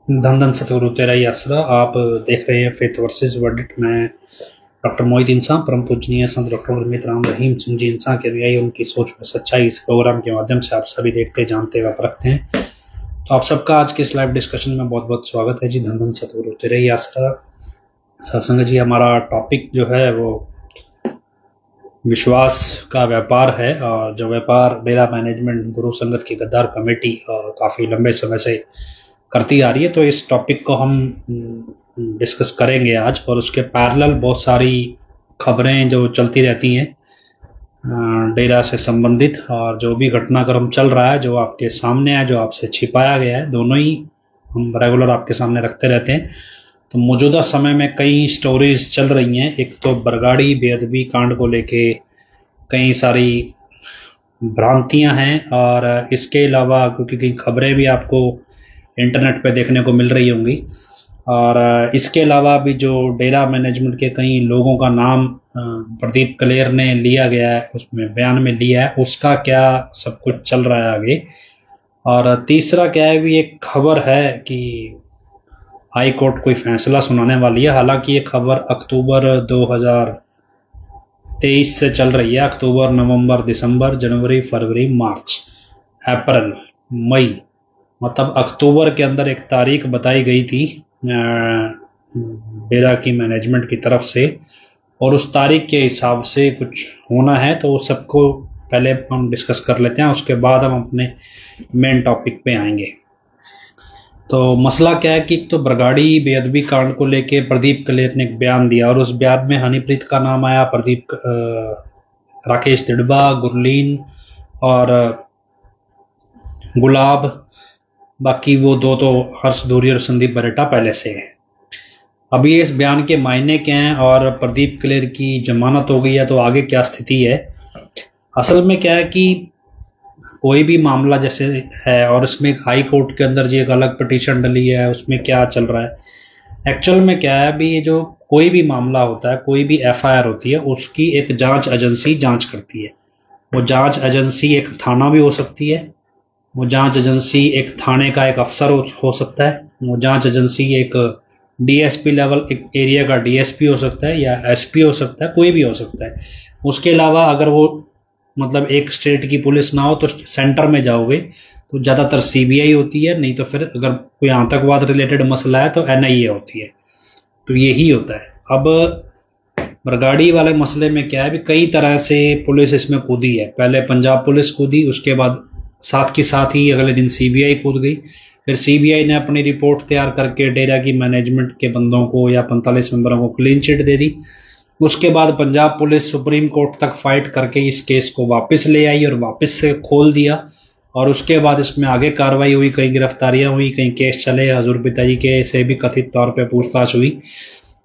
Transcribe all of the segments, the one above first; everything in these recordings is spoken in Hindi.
धन धन सतगुरु तेरा ही आसरा। आप देख रहे हैं फेथ वर्सेस वर्डिक्ट। मैं डॉक्टर मोहित इंसान, परम पूजनीय संत डॉक्टर गुरमीत राम रहीम सिंह जी इंसान के अनुयायी, उनकी सोच में सच्चाई इस प्रोग्राम के माध्यम से आप सभी देखते, जानते व परखते हैं। तो आप सबका आज के इस लाइव डिस्कशन में बहुत बहुत स्वागत है जी। धन धन सतगुरु तेरा ही आसरा सत्संग जी। हमारा टॉपिक जो है वो विश्वास का व्यापार है, और जो व्यापार डेरा मैनेजमेंट गुरु संगत की गद्दार कमेटी काफ़ी लंबे समय से करती आ रही है। तो इस टॉपिक को हम डिस्कस करेंगे आज, और उसके पैरेलल बहुत सारी खबरें जो चलती रहती हैं डेरा से संबंधित, और जो भी घटनाक्रम चल रहा है, जो आपके सामने है, जो आपसे छिपाया गया है, दोनों ही हम रेगुलर आपके सामने रखते रहते हैं। तो मौजूदा समय में कई स्टोरीज चल रही हैं। एक तो बरगाड़ी बेअदबी कांड को लेके कई सारी भ्रांतियां हैं, और इसके अलावा क्योंकि कई खबरें भी आपको इंटरनेट पे देखने को मिल रही होंगी, और इसके अलावा भी जो डेरा मैनेजमेंट के कई लोगों का नाम प्रदीप कलेर ने लिया गया है, उसमें बयान में लिया है, उसका क्या सब कुछ चल रहा है आगे। और तीसरा क्या है, भी एक खबर है कि हाई कोर्ट कोई फैसला सुनाने वाली है। हालांकि ये खबर अक्टूबर 2023 से चल रही है। अक्टूबर, नवंबर, दिसंबर, जनवरी, फरवरी, मार्च, अप्रैल, मई, मतलब अक्टूबर के अंदर एक तारीख बताई गई थी डेरा की मैनेजमेंट की तरफ से, और उस तारीख के हिसाब से कुछ होना है। तो उस सबको पहले हम डिस्कस कर लेते हैं, उसके बाद हम अपने मेन टॉपिक पे आएंगे। तो मसला क्या है कि तो बरगाड़ी बेअदबी कांड को लेके प्रदीप कलेर ने एक बयान दिया, और उस बयान में हनीप्रीत का नाम आया, प्रदीप, राकेश तिड़बा, गुरलीन और गुलाब, बाकी वो दो तो हर्ष धूरी और संदीप बरेटा पहले से है। अभी इस बयान के मायने क्या हैं, और प्रदीप कलेर की जमानत हो गई है तो आगे क्या स्थिति है। असल में क्या है कि कोई भी मामला जैसे है, और इसमें हाई कोर्ट के अंदर जी एक अलग पिटीशन डली है, उसमें क्या चल रहा है एक्चुअल में क्या है। अभी ये जो कोई भी मामला होता है, कोई भी एफआईआर होती है, उसकी एक जांच एजेंसी जांच करती है। वो जांच एजेंसी एक थाना भी हो सकती है, वो जांच एजेंसी एक थाने का एक अफसर हो सकता है, वो जांच एजेंसी एक डीएसपी लेवल, एक एरिया का डीएसपी हो सकता है, या एसपी हो सकता है, कोई भी हो सकता है। उसके अलावा अगर वो मतलब एक स्टेट की पुलिस ना हो तो सेंटर में जाओगे तो ज़्यादातर सीबीआई होती है, नहीं तो फिर अगर कोई आतंकवाद रिलेटेड मसला है तो एनआईए होती है। तो यही होता है। अब बरगाड़ी वाले मसले में क्या है, भी कई तरह से पुलिस इसमें कूदी है। पहले पंजाब पुलिस कूदी, उसके बाद साथ के साथ ही अगले दिन सीबीआई कूद गई। फिर सीबीआई ने अपनी रिपोर्ट तैयार करके डेरा की मैनेजमेंट के बंदों को या 45 मेंबरों को क्लीन चिट दे दी। उसके बाद पंजाब पुलिस सुप्रीम कोर्ट तक फाइट करके इस केस को वापस ले आई और वापस से खोल दिया, और उसके बाद इसमें आगे कार्रवाई हुई, कई गिरफ्तारियां हुई, कई केस चले, हजूर पिताजी के से भी कथित तौर पे पूछताछ हुई,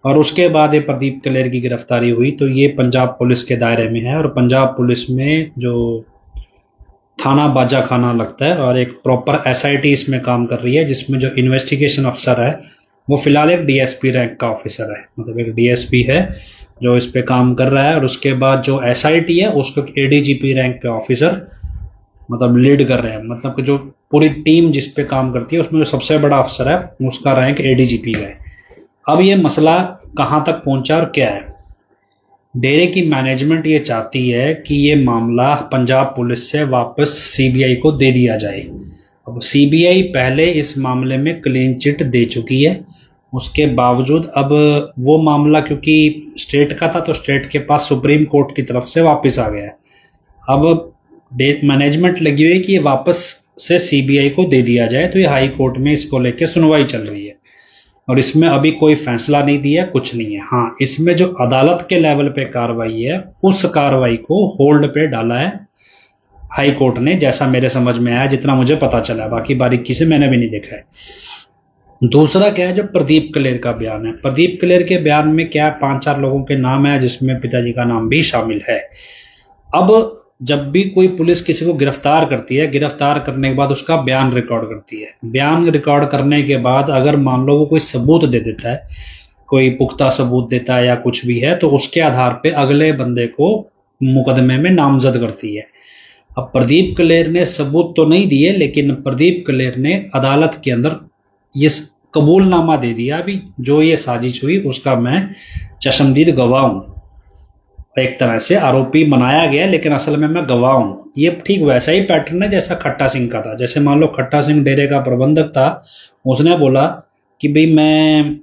और उसके बाद ये प्रदीप कलेर की गिरफ्तारी हुई। तो ये पंजाब पुलिस के दायरे में है, और पंजाब पुलिस में जो थाना बाजा खाना लगता है, और एक प्रॉपर एसआईटी इसमें काम कर रही है, जिसमें जो इन्वेस्टिगेशन अफसर है वो फिलहाल एक डीएसपी रैंक का ऑफिसर है, मतलब एक डीएसपी है जो इस पे काम कर रहा है। और उसके बाद जो एसआईटी है उसको एडीजीपी रैंक के ऑफिसर मतलब लीड कर रहे हैं, मतलब कि जो पूरी टीम जिस पे काम करती है उसमें जो सबसे बड़ा अफसर है उसका रैंक एडीजीपी का है। अब ये मसला कहां तक पहुंचा और क्या है, डेरे की मैनेजमेंट ये चाहती है कि ये मामला पंजाब पुलिस से वापस सीबीआई को दे दिया जाए। अब सीबीआई पहले इस मामले में क्लीन चिट दे चुकी है, उसके बावजूद अब वो मामला क्योंकि स्टेट का था तो स्टेट के पास सुप्रीम कोर्ट की तरफ से वापस आ गया है। अब मैनेजमेंट लगी हुई है कि ये वापस से सीबीआई को दे दिया जाए। तो ये हाई कोर्ट में इसको लेकर सुनवाई चल रही है, और इसमें अभी कोई फैसला नहीं दिया, कुछ नहीं है। हाँ, इसमें जो अदालत के लेवल पे कार्रवाई है, उस कार्रवाई को होल्ड पे डाला है हाई कोर्ट ने, जैसा मेरे समझ में आया, जितना मुझे पता चला, बाकी बारीकी से मैंने भी नहीं देखा है। दूसरा क्या है, जो प्रदीप कलेर का बयान है, प्रदीप कलेर के बयान में क्या 5-4 लोगों के नाम है, जिसमें पिताजी का नाम भी शामिल है। अब जब भी कोई पुलिस किसी को गिरफ्तार करती है, गिरफ्तार करने के बाद उसका बयान रिकॉर्ड करती है। बयान रिकॉर्ड करने के बाद अगर मान लो वो कोई सबूत दे देता है, कोई पुख्ता सबूत देता है या कुछ भी है, तो उसके आधार पे अगले बंदे को मुकदमे में नामजद करती है। अब प्रदीप कलेर ने सबूत तो नहीं दिए, लेकिन प्रदीप कलेर ने अदालत के अंदर ये कबूलनामा दे दिया अभी जो ये साजिश हुई उसका मैं चश्मदीद गवाह हूं। एक तरह से आरोपी बनाया गया लेकिन असल में मैं गवाह हूं। ये ठीक वैसा ही पैटर्न है जैसा खट्टा सिंह का था। जैसे मान लो खट्टा सिंह डेरे का प्रबंधक था, उसने बोला कि भाई मैं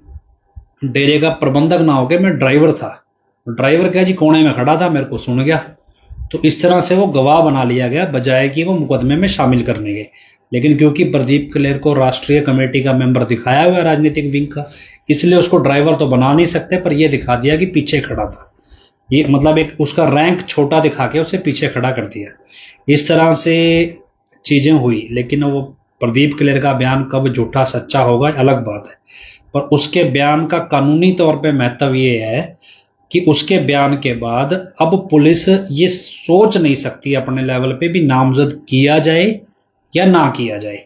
डेरे का प्रबंधक ना होकर मैं ड्राइवर था। ड्राइवर क्या जी कोने में खड़ा था, मेरे को सुन गया। तो इस तरह से वो गवाह बना लिया गया बजाय कि वो मुकदमे में शामिल करने के। लेकिन क्योंकि प्रदीप क्लेर को राष्ट्रीय कमेटी का मेंबर दिखाया हुआ है राजनीतिक विंग का, इसलिए उसको ड्राइवर तो बना नहीं सकते, पर यह दिखा दिया कि पीछे खड़ा था। ये मतलब एक उसका रैंक छोटा दिखा के उसे पीछे खड़ा कर दिया। इस तरह से चीजें हुई। लेकिन वो प्रदीप क्लेर का बयान कब झूठा सच्चा होगा अलग बात है, पर उसके बयान का कानूनी तौर पे महत्व ये है कि उसके बयान के बाद अब पुलिस ये सोच नहीं सकती अपने लेवल पे भी नामजद किया जाए या ना किया जाए।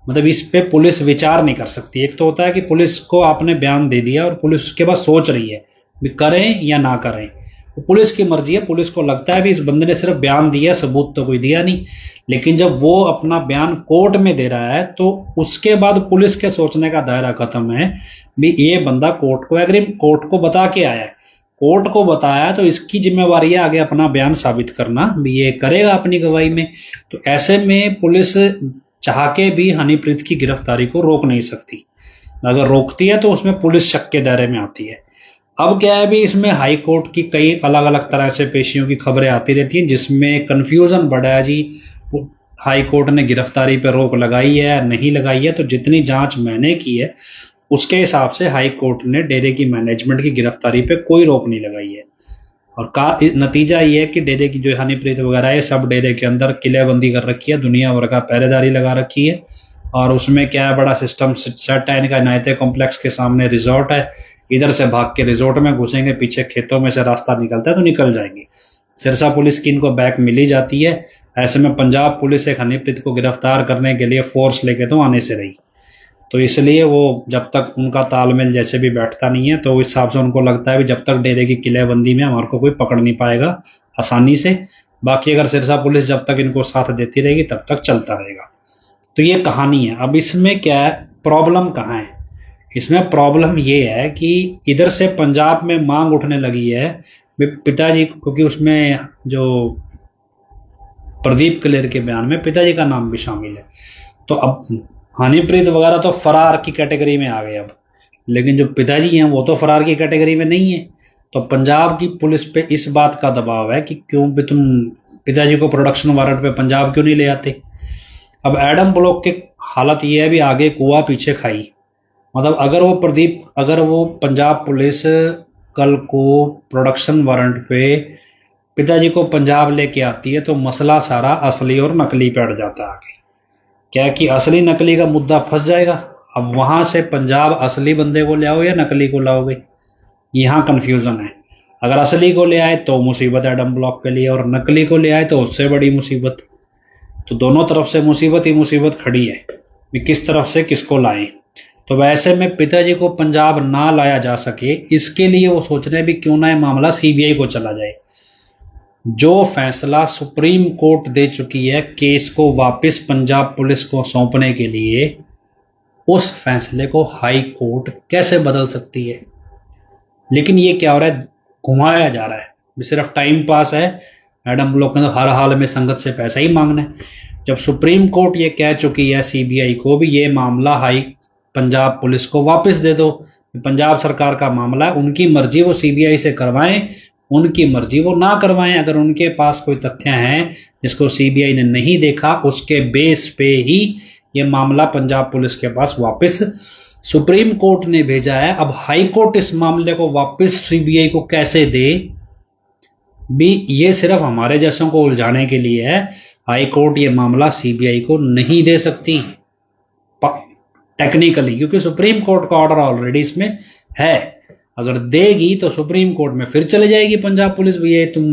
मतलब इस पे पुलिस विचार नहीं कर सकती। एक तो होता है कि पुलिस को आपने बयान दे दिया और पुलिस उसके बाद सोच रही है भी करें या ना करें, तो पुलिस की मर्जी है। पुलिस को लगता है भी इस बंदे ने सिर्फ बयान दिया, सबूत तो कोई दिया नहीं। लेकिन जब वो अपना बयान कोर्ट में दे रहा है तो उसके बाद पुलिस के सोचने का दायरा खत्म है भी ये बंदा कोर्ट को बता के आया है, कोर्ट को बताया, तो इसकी जिम्मेवारी है आगे अपना बयान साबित करना भी ये करेगा अपनी गवाही में। तो ऐसे में पुलिस चाह के भी हनीप्रीत की गिरफ्तारी को रोक नहीं सकती। अगर रोकती है तो उसमें पुलिस शक के दायरे में आती है। अब क्या है भी इसमें हाई कोर्ट की कई अलग अलग तरह से पेशियों की खबरें आती रहती हैं जिसमें कंफ्यूजन बढ़ा है जी हाई कोर्ट ने गिरफ्तारी पर रोक लगाई है या नहीं लगाई है। तो जितनी जांच मैंने की है उसके हिसाब से हाई कोर्ट ने डेरे की मैनेजमेंट की गिरफ्तारी पे कोई रोक नहीं लगाई है। और नतीजा ये है कि डेरे की जो हनीप्रीत वगैरह है सब डेरे के अंदर किलेबंदी कर रखी है, दुनिया भर का पहरेदारी लगा रखी है। और उसमें क्या है बड़ा सिस्टम सेट है इनका। इनायते कॉम्प्लेक्स के सामने रिजॉर्ट है, इधर से भाग के रिजॉर्ट में घुसेंगे, पीछे खेतों में से रास्ता निकलता है तो निकल जाएंगे। सिरसा पुलिस की इनको बैक मिली जाती है। ऐसे में पंजाब पुलिस एक हनीप्रीत को गिरफ्तार करने के लिए फोर्स लेके तो आने से रही। तो इसलिए वो जब तक उनका तालमेल जैसे भी बैठता नहीं है तो उस हिसाब से उनको लगता है कि जब तक डेरे की किलेबंदी में हमारे को कोई पकड़ नहीं पाएगा आसानी से। बाकी अगर सिरसा पुलिस जब तक इनको साथ देती रहेगी तब तक चलता रहेगा। तो ये कहानी है। अब इसमें क्या है प्रॉब्लम कहाँ है? इसमें प्रॉब्लम ये है कि इधर से पंजाब में मांग उठने लगी है पिताजी, क्योंकि उसमें जो प्रदीप क्लेर के बयान में पिताजी का नाम भी शामिल है। तो अब हनीप्रीत वगैरह तो फरार की कैटेगरी में आ गए अब, लेकिन जो पिताजी हैं वो तो फरार की कैटेगरी में नहीं है। तो पंजाब की पुलिस पे इस बात का दबाव है कि क्यों भी तुम पिताजी को प्रोडक्शन वारंट पे पंजाब क्यों नहीं ले आते। अब एडम ब्लॉक की हालत ये है भी आगे कुआ पीछे खाई। मतलब अगर वो पंजाब पुलिस कल को प्रोडक्शन वारंट पे पिताजी को पंजाब लेके आती है तो मसला सारा असली और नकली पे अड़ जाता है आगे। क्या कि असली नकली का मुद्दा फंस जाएगा। अब वहां से पंजाब असली बंदे को ले आओ या नकली को लाओगे, यहां कंफ्यूजन है। अगर असली को ले आए तो मुसीबत एडम ब्लॉक के लिए, और नकली को ले आए तो उससे बड़ी मुसीबत। तो दोनों तरफ से मुसीबत ही मुसीबत खड़ी है कि किस तरफ से किसको लाएं। तो वैसे में पिताजी को पंजाब ना लाया जा सके इसके लिए वो सोच रहे हैं भी क्यों ना ये मामला सीबीआई को चला जाए। जो फैसला सुप्रीम कोर्ट दे चुकी है केस को वापस पंजाब पुलिस को सौंपने के लिए, उस फैसले को हाई कोर्ट कैसे बदल सकती है। लेकिन ये क्या हो रहा है, घुमाया जा रहा है, सिर्फ टाइम पास है। एडम ब्लॉक ने तो हर हाल में संगत से पैसा ही मांगना है। जब सुप्रीम कोर्ट ये कह चुकी है सीबीआई को भी ये मामला पंजाब पुलिस को वापस दे दो, पंजाब सरकार का मामला है, उनकी मर्जी वो सीबीआई से करवाएं, उनकी मर्जी वो ना करवाएं। अगर उनके पास कोई तथ्य हैं जिसको सीबीआई ने नहीं देखा उसके बेस पे ही ये मामला पंजाब पुलिस के पास वापस सुप्रीम कोर्ट ने भेजा है। अब हाई कोर्ट इस मामले को वापस सीबीआई को कैसे दे भी, ये सिर्फ हमारे जैसों को उलझाने के लिए है। हाई कोर्ट ये मामला सीबीआई को नहीं दे सकती टेक्निकली, क्योंकि सुप्रीम कोर्ट का ऑर्डर ऑलरेडी इसमें है। अगर देगी तो सुप्रीम कोर्ट में फिर चले जाएगी पंजाब पुलिस, भैया तुम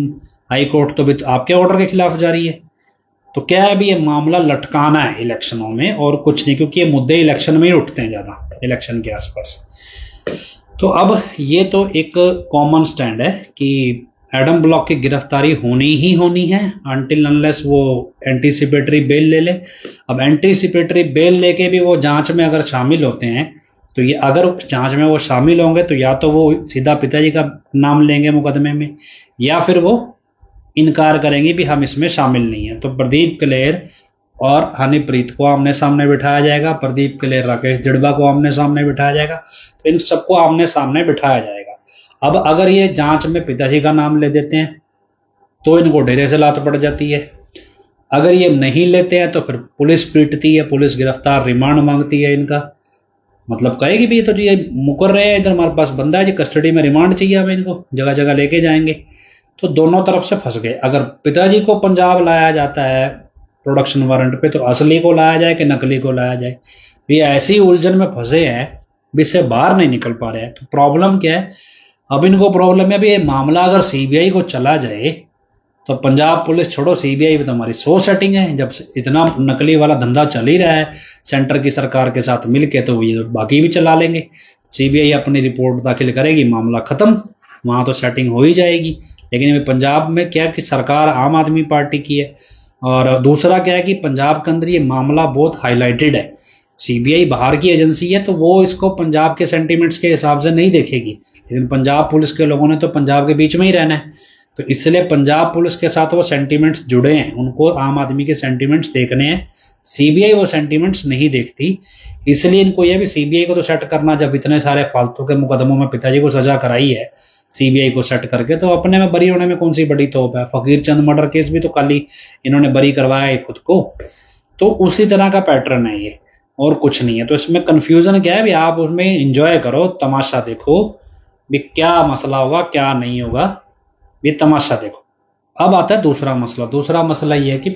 हाई कोर्ट तो भी तो आपके ऑर्डर के खिलाफ जा रही है। तो क्या है अभी ये मामला लटकाना है इलेक्शनों में और कुछ नहीं, क्योंकि ये मुद्दे इलेक्शन में ही उठते हैं ज्यादा, इलेक्शन के आसपास। तो अब ये तो एक कॉमन स्टैंड है कि एडम ब्लॉक की गिरफ्तारी होनी ही होनी है अनटिल अनलेस वो एंटीसिपेटरी बेल ले ले। अब एंटीसिपेटरी बेल लेके भी वो जांच में अगर शामिल होते हैं तो ये अगर जांच में वो शामिल होंगे तो या तो वो सीधा पिताजी का नाम लेंगे मुकदमे में, या फिर वो इनकार करेंगे भी हम इसमें शामिल नहीं है। तो प्रदीप कलेर और हनीप्रीत को आमने सामने बिठाया जाएगा, प्रदीप कलेर राकेश जड़बा को आमने सामने बिठाया जाएगा, तो इन सबको आमने सामने बिठाया जाएगा। अब अगर ये जांच में पिताजी का नाम ले देते हैं तो इनको डेरे से लात पड़ जाती है, अगर ये नहीं लेते हैं तो फिर पुलिस पीटती है, पुलिस गिरफ्तार रिमांड मांगती है इनका, मतलब कहेगी भी तो ये मुकर रहे हैं, इधर हमारे पास बंदा है जी, कस्टडी में रिमांड चाहिए हमें, इनको जगह जगह लेके जाएंगे। तो दोनों तरफ से फंस गए। अगर पिताजी को पंजाब लाया जाता है प्रोडक्शन वारंट पे, तो असली को लाया जाए कि नकली को लाया जाए, ये ऐसी उलझन में फंसे हैं भी इससे बाहर नहीं निकल पा रहे हैं। तो प्रॉब्लम क्या है, अब इनको प्रॉब्लम है भी ये मामला अगर सीबीआई को चला जाए तो पंजाब पुलिस छोड़ो, सीबीआई में तो हमारी 100 सेटिंग है। जब इतना नकली वाला धंधा चल ही रहा है सेंटर की सरकार के साथ मिलके, तो ये बाकी भी चला लेंगे। सीबीआई अपनी रिपोर्ट दाखिल करेगी, मामला खत्म, वहां तो सेटिंग हो ही जाएगी। लेकिन पंजाब में क्या कि सरकार आम आदमी पार्टी की है, और दूसरा क्या है कि पंजाब के अंदर ये मामला बहुत हाईलाइटेड है। सीबीआई बाहर की एजेंसी है तो वो इसको पंजाब के सेंटीमेंट्स के हिसाब से नहीं देखेगी, लेकिन पंजाब पुलिस के लोगों ने तो पंजाब के बीच में ही रहना है, तो इसलिए पंजाब पुलिस के साथ वो सेंटीमेंट्स जुड़े हैं, उनको आम आदमी के सेंटीमेंट्स देखने हैं। सीबीआई वो सेंटीमेंट्स नहीं देखती, इसलिए इनको यह भी सीबीआई को तो सेट करना, जब इतने सारे फालतू के मुकदमों में पिताजी को सजा कराई है सीबीआई को सेट करके, तो अपने में बरी होने में कौन सी बड़ी तोप है। फकीर चंद मर्डर केस भी तो कल ही इन्होंने बरी करवाया है खुद को, तो उसी तरह का पैटर्न है ये, और कुछ नहीं है। तो इसमें कंफ्यूजन क्या है भी, आप उसमें इंजॉय करो, तमाशा देखो भी क्या मसला होगा क्या नहीं होगा, ये तमाशा देखो। अब आता है दूसरा मसला। दूसरा मसला ये है कि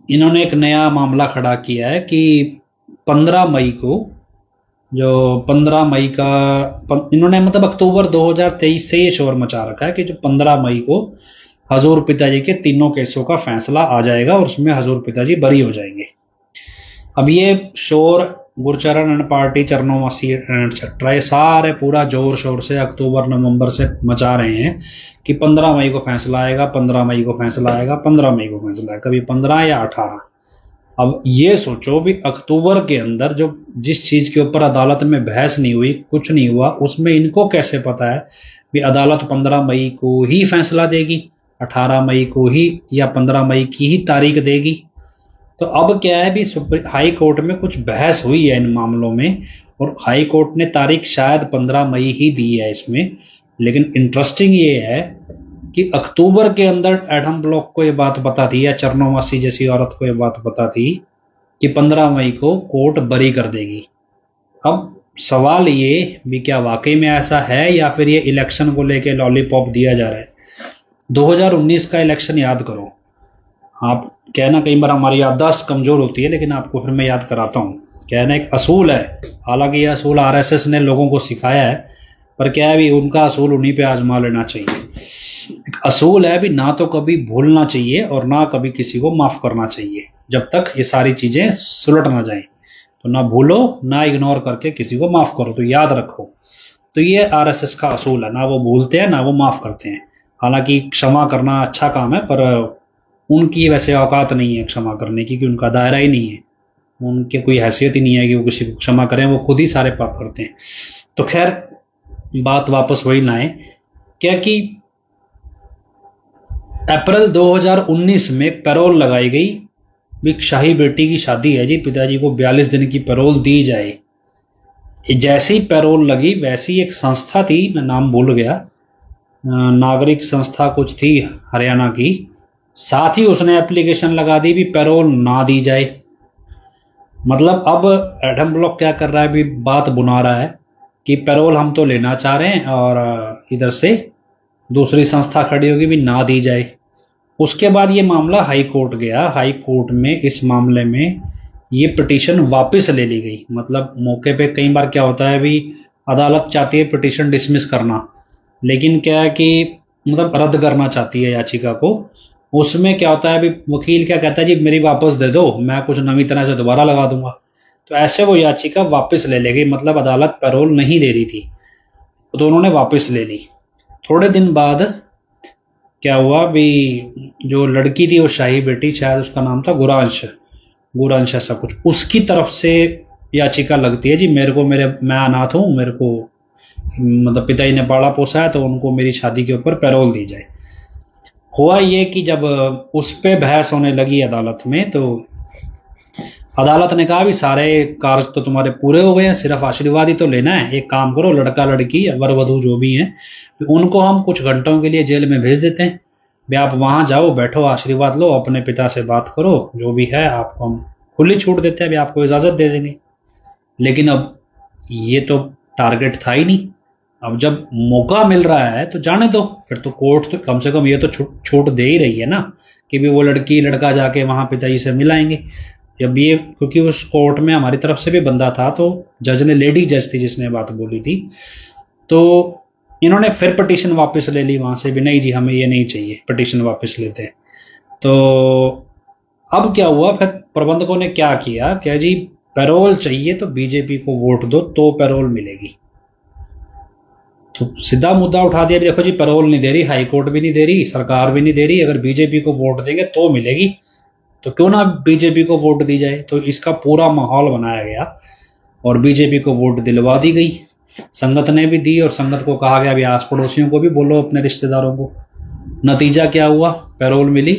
इन्होंने एक नया मामला खड़ा किया है कि 15 मई को, जो 15 मई का इन्होंने मतलब अक्टूबर 2023 से ये शोर मचा रखा है कि जो 15 मई को हजूर पिताजी के तीनों केसों का फैसला आ जाएगा और उसमें हजूर पिताजी बरी हो जाएंगे। अब ये शोर गुरचरण एंड पार्टी चरणों एक्सेट्रा ये सारे पूरा जोर शोर से अक्टूबर नवंबर से मचा रहे हैं कि 15 मई को फैसला आएगा, 15 मई को फैसला आएगा, 15 मई को फैसला आएगा, कभी 15 या 18। अब ये सोचो भी अक्टूबर के अंदर जो जिस चीज के ऊपर अदालत में बहस नहीं हुई, कुछ नहीं हुआ, उसमें इनको कैसे पता है कि अदालत 15 मई को ही फैसला देगी, 18 मई को ही या 15 मई की ही तारीख देगी। तो अब क्या है भी हाई कोर्ट में कुछ बहस हुई है इन मामलों में, और हाई कोर्ट ने तारीख शायद 15 मई ही दी है इसमें। लेकिन इंटरेस्टिंग ये है कि अक्टूबर के अंदर एडम ब्लॉक को ये बात पता थी, या चरणोमासी जैसी औरत को ये बात पता थी कि 15 मई को कोर्ट बरी कर देगी। अब सवाल ये भी क्या वाकई में ऐसा है, या फिर ये इलेक्शन को लेके लॉलीपॉप दिया जा रहा है। 2019 का इलेक्शन याद करो आप, कहना कई बार हमारी याददाश्त कमजोर होती है, लेकिन आपको फिर मैं याद कराता हूँ। कहना एक असूल है, हालांकि यह असूल आरएसएस ने लोगों को सिखाया है, पर क्या है भी उनका असूल उन्हीं पे आजमा लेना चाहिए। एक असूल है भी ना तो कभी भूलना चाहिए और ना कभी किसी को माफ करना चाहिए, जब तक ये सारी चीजें सुलट ना जाएं। तो ना भूलो ना इग्नोर करके किसी को माफ करो, तो याद रखो। तो ये आरएसएस का असूल है, ना वो भूलते हैं ना वो माफ करते हैं। हालांकि क्षमा करना अच्छा काम है, पर उनकी वैसे औकात नहीं है क्षमा करने की, क्योंकि उनका दायरा ही नहीं है, उनके कोई हैसियत ही नहीं है कि वो किसी को क्षमा करें, वो खुद ही सारे पाप करते हैं। तो खैर बात वापस वही लाएं, क्या कि अप्रैल 2019 में पैरोल लगाई गई, एक शाही बेटी की शादी है जी, पिताजी को 42 दिन की पैरोल दी जाए। जैसे ही पैरोल लगी वैसी एक संस्था थी, मैं नाम भूल गया, नागरिक संस्था कुछ थी हरियाणा की, साथ ही उसने एप्लीकेशन लगा दी भी पैरोल ना दी जाए। मतलब अब एडम ब्लॉक क्या कर रहा है भी, बात बुना रहा है कि पैरोल हम तो लेना चाह रहे हैं और इधर से दूसरी संस्था खड़ी होगी भी ना दी जाए। उसके बाद ये मामला हाई कोर्ट गया, हाई कोर्ट में इस मामले में ये पिटीशन वापस ले ली गई। मतलब मौके पे कई बार क्या होता है भी, अदालत चाहती है पिटीशन डिसमिस करना, लेकिन क्या है कि मतलब रद्द करना चाहती है याचिका को। उसमें क्या होता है भी, वकील क्या कहता है जी मेरी वापस दे दो, मैं कुछ नवी तरह से दोबारा लगा दूंगा। तो ऐसे वो याचिका वापस ले लेगी, मतलब अदालत पैरोल नहीं दे रही थी तो उन्होंने वापस ले ली। थोड़े दिन बाद क्या हुआ भी, जो लड़की थी वो शाही बेटी, शायद उसका नाम था गुरांश ऐसा कुछ, उसकी तरफ से याचिका लगती है जी, मैं अनाथ हूँ, मेरे को मतलब पिताजी ने पाला पोसा है, तो उनको मेरी शादी के ऊपर पैरोल दी जाए। हुआ ये कि जब उस पे बहस होने लगी अदालत में, तो अदालत ने कहा भी सारे कार्य तो तुम्हारे पूरे हो गए हैं, सिर्फ आशीर्वाद ही तो लेना है। एक काम करो, लड़का लड़की वर वधू जो भी हैं, उनको हम कुछ घंटों के लिए जेल में भेज देते हैं, भी आप वहां जाओ, बैठो, आशीर्वाद लो, अपने पिता से बात करो, जो भी है आपको हम खुली छूट देते हैं, भी आपको इजाजत दे देंगे। लेकिन अब ये तो टारगेट था ही नहीं। अब जब मौका मिल रहा है तो जाने दो, फिर तो कोर्ट तो कम से कम ये तो छूट दे ही रही है ना, कि भी वो लड़की लड़का जाके वहां पिताजी से मिलाएंगे। जब ये, क्योंकि उस कोर्ट में हमारी तरफ से भी बंदा था, तो जज ने, लेडी जज थी जिसने बात बोली थी, तो इन्होंने फिर पिटीशन वापस ले ली वहां से भी, नहीं जी हमें ये नहीं चाहिए, पिटीशन वापस लेते हैं। तो अब क्या हुआ, फिर प्रबंधकों ने क्या किया, क्या जी पैरोल चाहिए तो बीजेपी को वोट दो तो पैरोल मिलेगी। तो सीधा मुद्दा उठा दिया, देखो जी पैरोल नहीं दे रही, हाई कोर्ट भी नहीं दे रही, सरकार भी नहीं दे रही, अगर बीजेपी को वोट देंगे तो मिलेगी, तो क्यों ना बीजेपी को वोट दी जाए। तो इसका पूरा माहौल बनाया गया और बीजेपी को वोट दिलवा दी गई। संगत ने भी दी और संगत को कहा गया भी आस पड़ोसियों को भी बोलो, अपने रिश्तेदारों को। नतीजा क्या हुआ, पैरोल मिली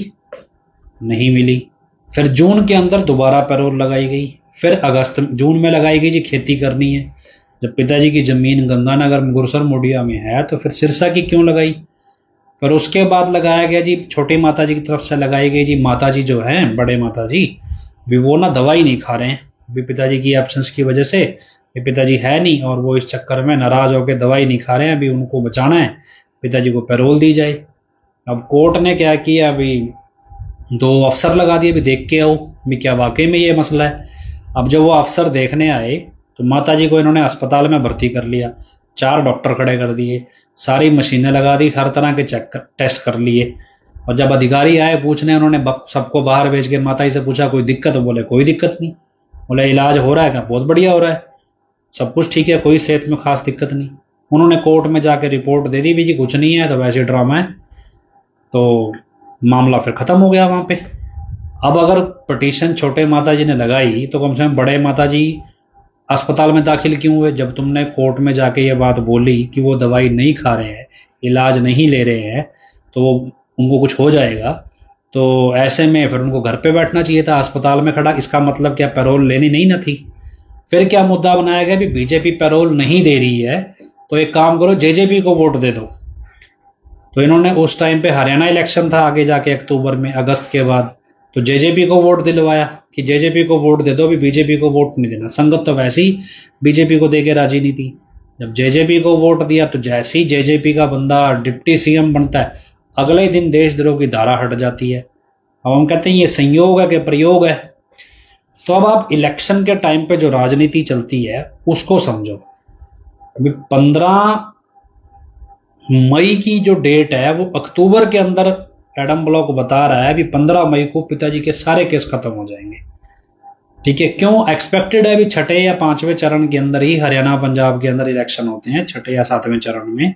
नहीं मिली। फिर जून के अंदर दोबारा पैरोल लगाई गई, फिर अगस्त जून में लगाई गई जी खेती करनी है। जब पिताजी की जमीन गंगानगर गुरसर मोडिया में है तो फिर सिरसा की क्यों लगाई। फिर उसके बाद लगाया गया जी, छोटी माता जी की तरफ से लगाई गई जी, माता जी जो हैं बड़े माता जी भी वो ना दवाई नहीं खा रहे हैं, भी पिताजी की एब्सेंस की वजह से, ये पिताजी है नहीं और वो इस चक्कर में नाराज होकर दवाई नहीं खा रहे हैं, अभी उनको बचाना है, पिताजी को पैरोल दी जाए। अब कोर्ट ने क्या किया, अभी 2 अफसर लगा दिए, भी देख के आओ भी क्या वाकई में ये मसला है। अब जब वो अफसर देखने आए तो माता जी को इन्होंने अस्पताल में भर्ती कर लिया, 4 डॉक्टर खड़े कर दिए, सारी मशीनें लगा दी, हर तरह के चेक टेस्ट कर लिए। और जब अधिकारी आए पूछने, उन्होंने सबको बाहर भेज के माता जी से पूछा कोई दिक्कत, बोले कोई दिक्कत नहीं। बोले इलाज हो रहा है क्या, बहुत बढ़िया हो रहा है, सब कुछ ठीक है, कोई सेहत में खास दिक्कत नहीं। उन्होंने कोर्ट में जाके रिपोर्ट दे दी भी जी कुछ नहीं है, तो वैसे ड्रामा है, तो मामला फिर खत्म हो गया वहां पे। अब अगर पिटीशन छोटे माता जी ने लगाई तो कम से कम बड़े माता जी अस्पताल में दाखिल क्यों हुए। जब तुमने कोर्ट में जाके ये बात बोली कि वो दवाई नहीं खा रहे हैं, इलाज नहीं ले रहे हैं, तो उनको कुछ हो जाएगा, तो ऐसे में फिर उनको घर पे बैठना चाहिए था, अस्पताल में खड़ा। इसका मतलब क्या पैरोल लेनी नहीं ना थी। फिर क्या मुद्दा बनाया गया भी बीजेपी पैरोल नहीं दे रही है, तो एक काम करो जेजेपी को वोट दे दो। तो इन्होंने उस टाइम पे हरियाणा इलेक्शन था आगे जाके अक्टूबर में, अगस्त के बाद, तो जेजेपी को वोट दिलवाया कि जेजेपी को वोट दे दो, भी बीजेपी को वोट नहीं देना। संगत तो वैसे ही बीजेपी को देके राजी नहीं थी। जब जेजेपी को वोट दिया तो जैसे ही जेजेपी का बंदा डिप्टी सीएम बनता है, अगले ही दिन देशद्रोह की धारा हट जाती है। अब हम कहते हैं ये संयोग है कि प्रयोग है। तो अब आप इलेक्शन के टाइम पे जो राजनीति चलती है उसको समझो। अभी 15 मई की जो डेट है वो अक्टूबर के अंदर एडम ब्लॉक बता रहा है भी 15 मई को पिताजी के सारे केस खत्म हो जाएंगे। ठीक है, क्यों एक्सपेक्टेड है भी 6ठे या 5वें चरण के अंदर ही हरियाणा पंजाब के अंदर इलेक्शन होते हैं, 6ठे या 7वें चरण में,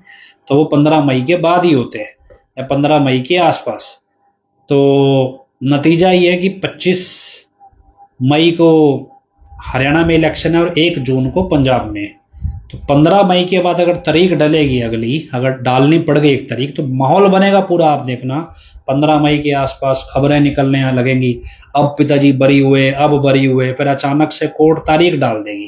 तो वो 15 मई के बाद ही होते हैं या 15 मई के आसपास। तो नतीजा ये है कि 25 मई को हरियाणा में इलेक्शन है और 1 जून को पंजाब में। तो 15 मई के बाद अगर तारीख डलेगी, अगली अगर डालनी पड़ गई एक तारीख, तो माहौल बनेगा पूरा। आप देखना 15 मई के आसपास खबरें निकलने लगेंगी, अब पिताजी बरी हुए, अब बरी हुए, फिर अचानक से कोर्ट तारीख डाल देगी,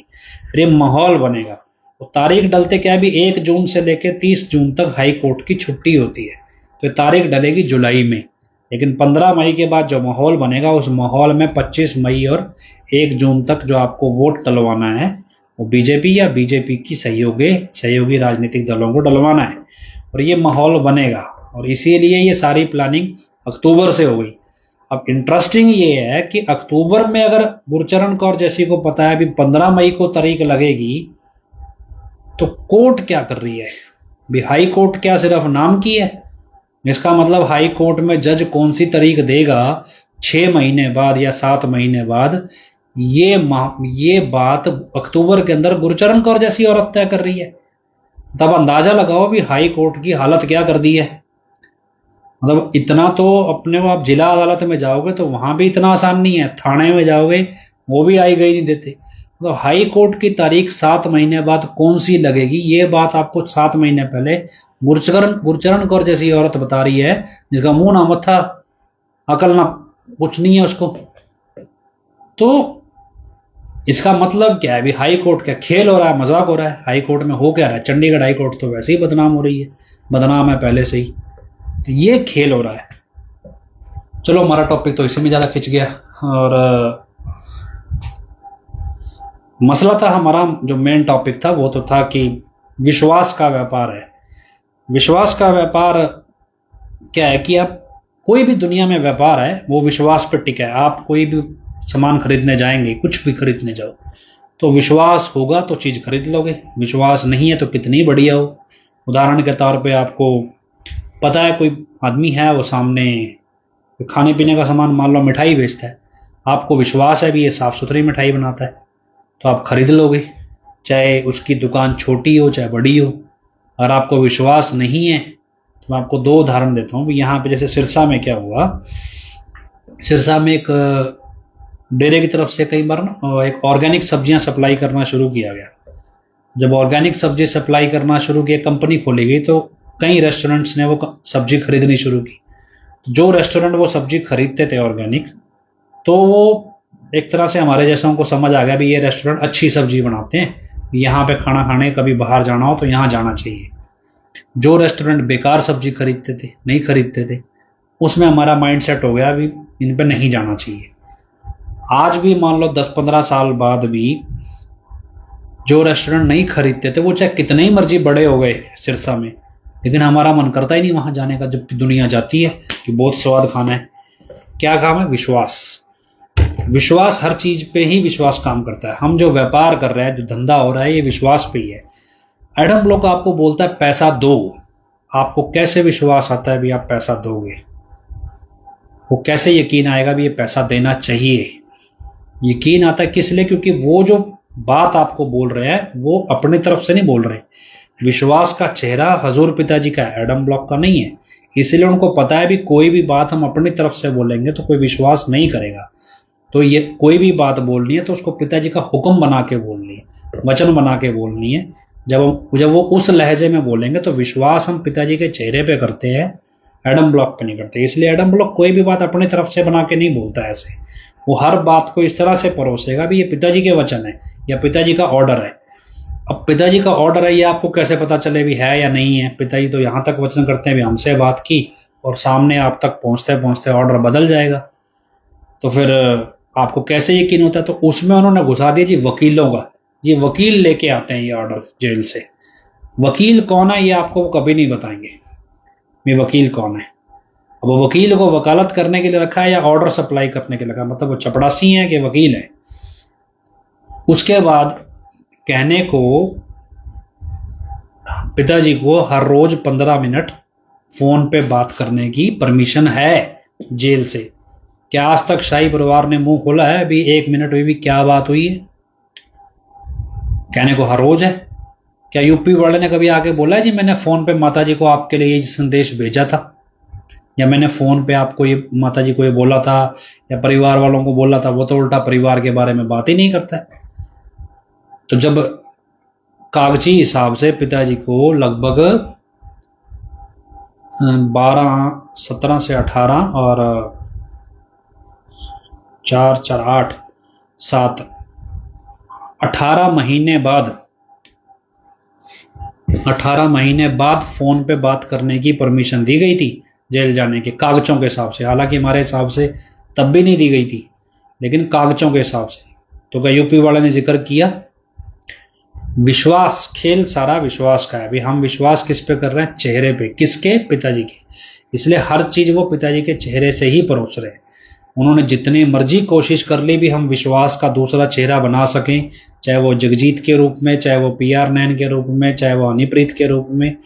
फिर ये माहौल बनेगा। तो तारीख डलते क्या भी 1 जून से लेकर 30 जून तक हाई कोर्ट की छुट्टी होती है, तो तारीख डलेगी जुलाई में। लेकिन 15 मई के बाद जो माहौल बनेगा उस माहौल में 25 मई और 1 जून तक जो आपको वोट डलवाना है वो बीजेपी या बीजेपी की सहयोगी राजनीतिक दलों को डलवाना है, और ये माहौल बनेगा। और इसीलिए ये सारी प्लानिंग अक्टूबर से हो गई। अब इंटरेस्टिंग ये है कि अक्टूबर में अगर गुरचरण कौर जैसी को पता है भी 15 मई को तारीख लगेगी, तो कोर्ट क्या कर रही है भी, हाई कोर्ट क्या सिर्फ नाम की है। इसका मतलब हाई कोर्ट में जज कौन सी तारीख देगा 6 महीने बाद या 7 महीने बाद, ये बात अक्टूबर के अंदर गुरचरण कौर जैसी औरत तय कर रही है। तब अंदाजा लगाओ भी हाई कोर्ट की हालत क्या कर दी है। मतलब इतना तो अपने को, आप जिला अदालत में जाओगे तो वहां भी इतना आसान नहीं है, थाने में जाओगे वो भी आई गई नहीं देते। तो हाई कोर्ट की तारीख 7 महीने बाद कौन सी लगेगी, ये बात आपको 7 महीने पहले गुरचरण कौर जैसी औरत बता रही है, जिसका मुंह ना मत्था, अकल ना कुछ नहीं है उसको। तो इसका मतलब क्या है? अभी हाई कोर्ट क्या खेल हो रहा है, मजाक हो रहा है? हाई कोर्ट में हो क्या रहा है? चंडीगढ़ हाई कोर्ट तो वैसे ही बदनाम हो रही है, बदनाम है पहले से ही। तो ये खेल हो रहा है। चलो, हमारा टॉपिक तो इसी में ज्यादा खिंच गया। और मसला था हमारा, जो मेन टॉपिक था वो तो था कि विश्वास का व्यापार है। विश्वास का व्यापार क्या है कि आप कोई भी दुनिया में व्यापार है वो विश्वास पर टिका है। आप कोई भी सामान खरीदने जाएंगे, कुछ भी खरीदने जाओ, तो विश्वास होगा तो चीज खरीद लोगे, विश्वास नहीं है तो कितनी बढ़िया हो। उदाहरण के तौर पे आपको पता है कोई आदमी है, वो सामने खाने पीने का सामान, मान लो मिठाई बेचता है, आपको विश्वास है भी ये साफ सुथरी मिठाई बनाता है, तो आप खरीद लोगे, चाहे उसकी दुकान छोटी हो चाहे बड़ी हो। और आपको विश्वास नहीं है तो मैं आपको 2 उदाहरण देता हूँ। यहाँ पे जैसे सिरसा में क्या हुआ, सिरसा में एक डेरे की तरफ से कई बार ना एक ऑर्गेनिक सब्जियां सप्लाई करना शुरू किया गया। जब ऑर्गेनिक सब्जी सप्लाई करना शुरू किया, कंपनी खोली गई, तो कई रेस्टोरेंट्स ने वो सब्जी खरीदनी शुरू की। तो जो रेस्टोरेंट वो सब्जी खरीदते थे ऑर्गेनिक, तो वो एक तरह से हमारे जैसों को समझ आ गया भी ये रेस्टोरेंट अच्छी सब्जी बनाते हैं, यहाँ पे खाना खाने कभी बाहर जाना हो तो यहाँ जाना चाहिए। जो रेस्टोरेंट बेकार सब्जी खरीदते थे, नहीं खरीदते थे, उसमें हमारा माइंड सेट हो गया अभी इन पे नहीं जाना चाहिए। आज भी मान लो 10-15 साल बाद भी जो रेस्टोरेंट नहीं खरीदते थे, वो चाहे कितने ही मर्जी बड़े हो गए सिरसा में, लेकिन हमारा मन करता ही नहीं वहां जाने का, जबकि दुनिया जाती है कि बहुत स्वाद खाना है। क्या काम है? विश्वास। विश्वास, हर चीज पे ही विश्वास काम करता है। हम जो व्यापार कर रहे हैं, जो धंधा हो रहा है, ये विश्वास पे ही है। एडम ब्लॉक आपको बोलता है पैसा दो, आपको कैसे विश्वास आता है भी आप पैसा दोगे? वो कैसे यकीन आएगा भी ये पैसा देना चाहिए? यकीन आता है किस लिए? क्योंकि वो जो बात आपको बोल रहे हैं वो अपनी तरफ से नहीं बोल रहे। विश्वास का चेहरा हजूर पिताजी का है, एडम ब्लॉक का नहीं है। इसलिए उनको पता है भी कोई भी बात हम अपनी तरफ से बोलेंगे तो कोई विश्वास नहीं करेगा। तो ये कोई भी बात बोलनी है तो उसको पिताजी का हुक्म बना के बोलनी है, वचन बना के बोलनी है। जब वो उस लहजे में बोलेंगे तो विश्वास हम पिताजी के चेहरे पे करते हैं, एडम ब्लॉक पे नहीं करते। इसलिए एडम ब्लॉक कोई भी बात अपनी तरफ से बना के नहीं बोलता ऐसे। वो हर बात को इस तरह से परोसेगा भी ये पिताजी के वचन है या पिताजी का ऑर्डर है। अब पिताजी का ऑर्डर है, ये आपको कैसे पता चले भी है या नहीं है? पिताजी तो यहां तक वचन करते हैं भी हमसे बात की और सामने आप तक पहुंचते पहुंचते ऑर्डर बदल जाएगा, तो फिर आपको कैसे यकीन होता है? तो उसमें उन्होंने घुसा दिया जी वकीलों का। ये वकील लेके आते हैं ये ऑर्डर जेल से। वकील कौन है ये आपको वो कभी नहीं बताएंगे, ये वकील कौन है। अब वो वकील को वकालत करने के लिए रखा है या ऑर्डर सप्लाई करने के लिए रखा, मतलब वो चपड़ासी है कि वकील है? उसके बाद कहने को पिताजी को हर रोज 15 मिनट फोन पे बात करने की परमिशन है जेल से। क्या आज तक शाही परिवार ने मुंह खोला है अभी 1 मिनट हुई भी क्या बात हुई है? कहने को हर रोज है। क्या यूपी वाले ने कभी आके बोला है जी मैंने फोन पे माता जी को आपके लिए ये संदेश भेजा था, या मैंने फोन पे आपको ये माता जी को ये बोला था, या परिवार वालों को बोला था? वो तो उल्टा परिवार के बारे में बात ही नहीं करता है। तो जब कागजी हिसाब से पिताजी को लगभग 17 से 18 और 4 4 8 7 18 महीने बाद फोन पे बात करने की परमिशन दी गई थी जेल जाने के कागजों के हिसाब से। हालांकि हमारे हिसाब से तब भी नहीं दी गई थी, लेकिन कागजों के हिसाब से। तो क्या यूपी वाले ने जिक्र किया? विश्वास, खेल सारा विश्वास का है। अभी हम विश्वास किस पे कर रहे हैं? चेहरे पे। किसके? पिताजी के। इसलिए हर चीज वो पिताजी के चेहरे से ही परोस रहे हैं। उन्होंने जितनी मर्जी कोशिश कर ली भी हम विश्वास का दूसरा चेहरा बना सकें, चाहे वो जगजीत के रूप में, चाहे वो PR नैन के रूप में, चाहे वो हनीप्रीत के रूप में,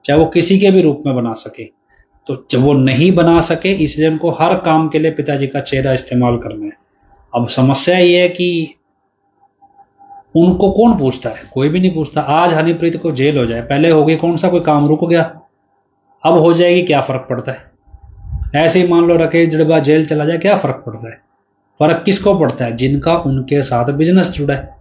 चाहे वो किसी के भी रूप में बना सके, तो जब वो नहीं बना सके इसलिए उनको हर काम के लिए पिताजी का चेहरा इस्तेमाल करना है। अब समस्या ये है कि उनको कौन पूछता है? कोई भी नहीं पूछता। आज हनीप्रीत को जेल हो जाए, पहले हो गई कौन सा कोई काम रुक गया, अब हो जाएगी, क्या फर्क पड़ता है? ऐसे ही मान लो राकेश जड़बा जेल चला जाए, क्या फर्क पड़ता है? फर्क किसको पड़ता है? जिनका उनके साथ बिजनेस जुड़ा है।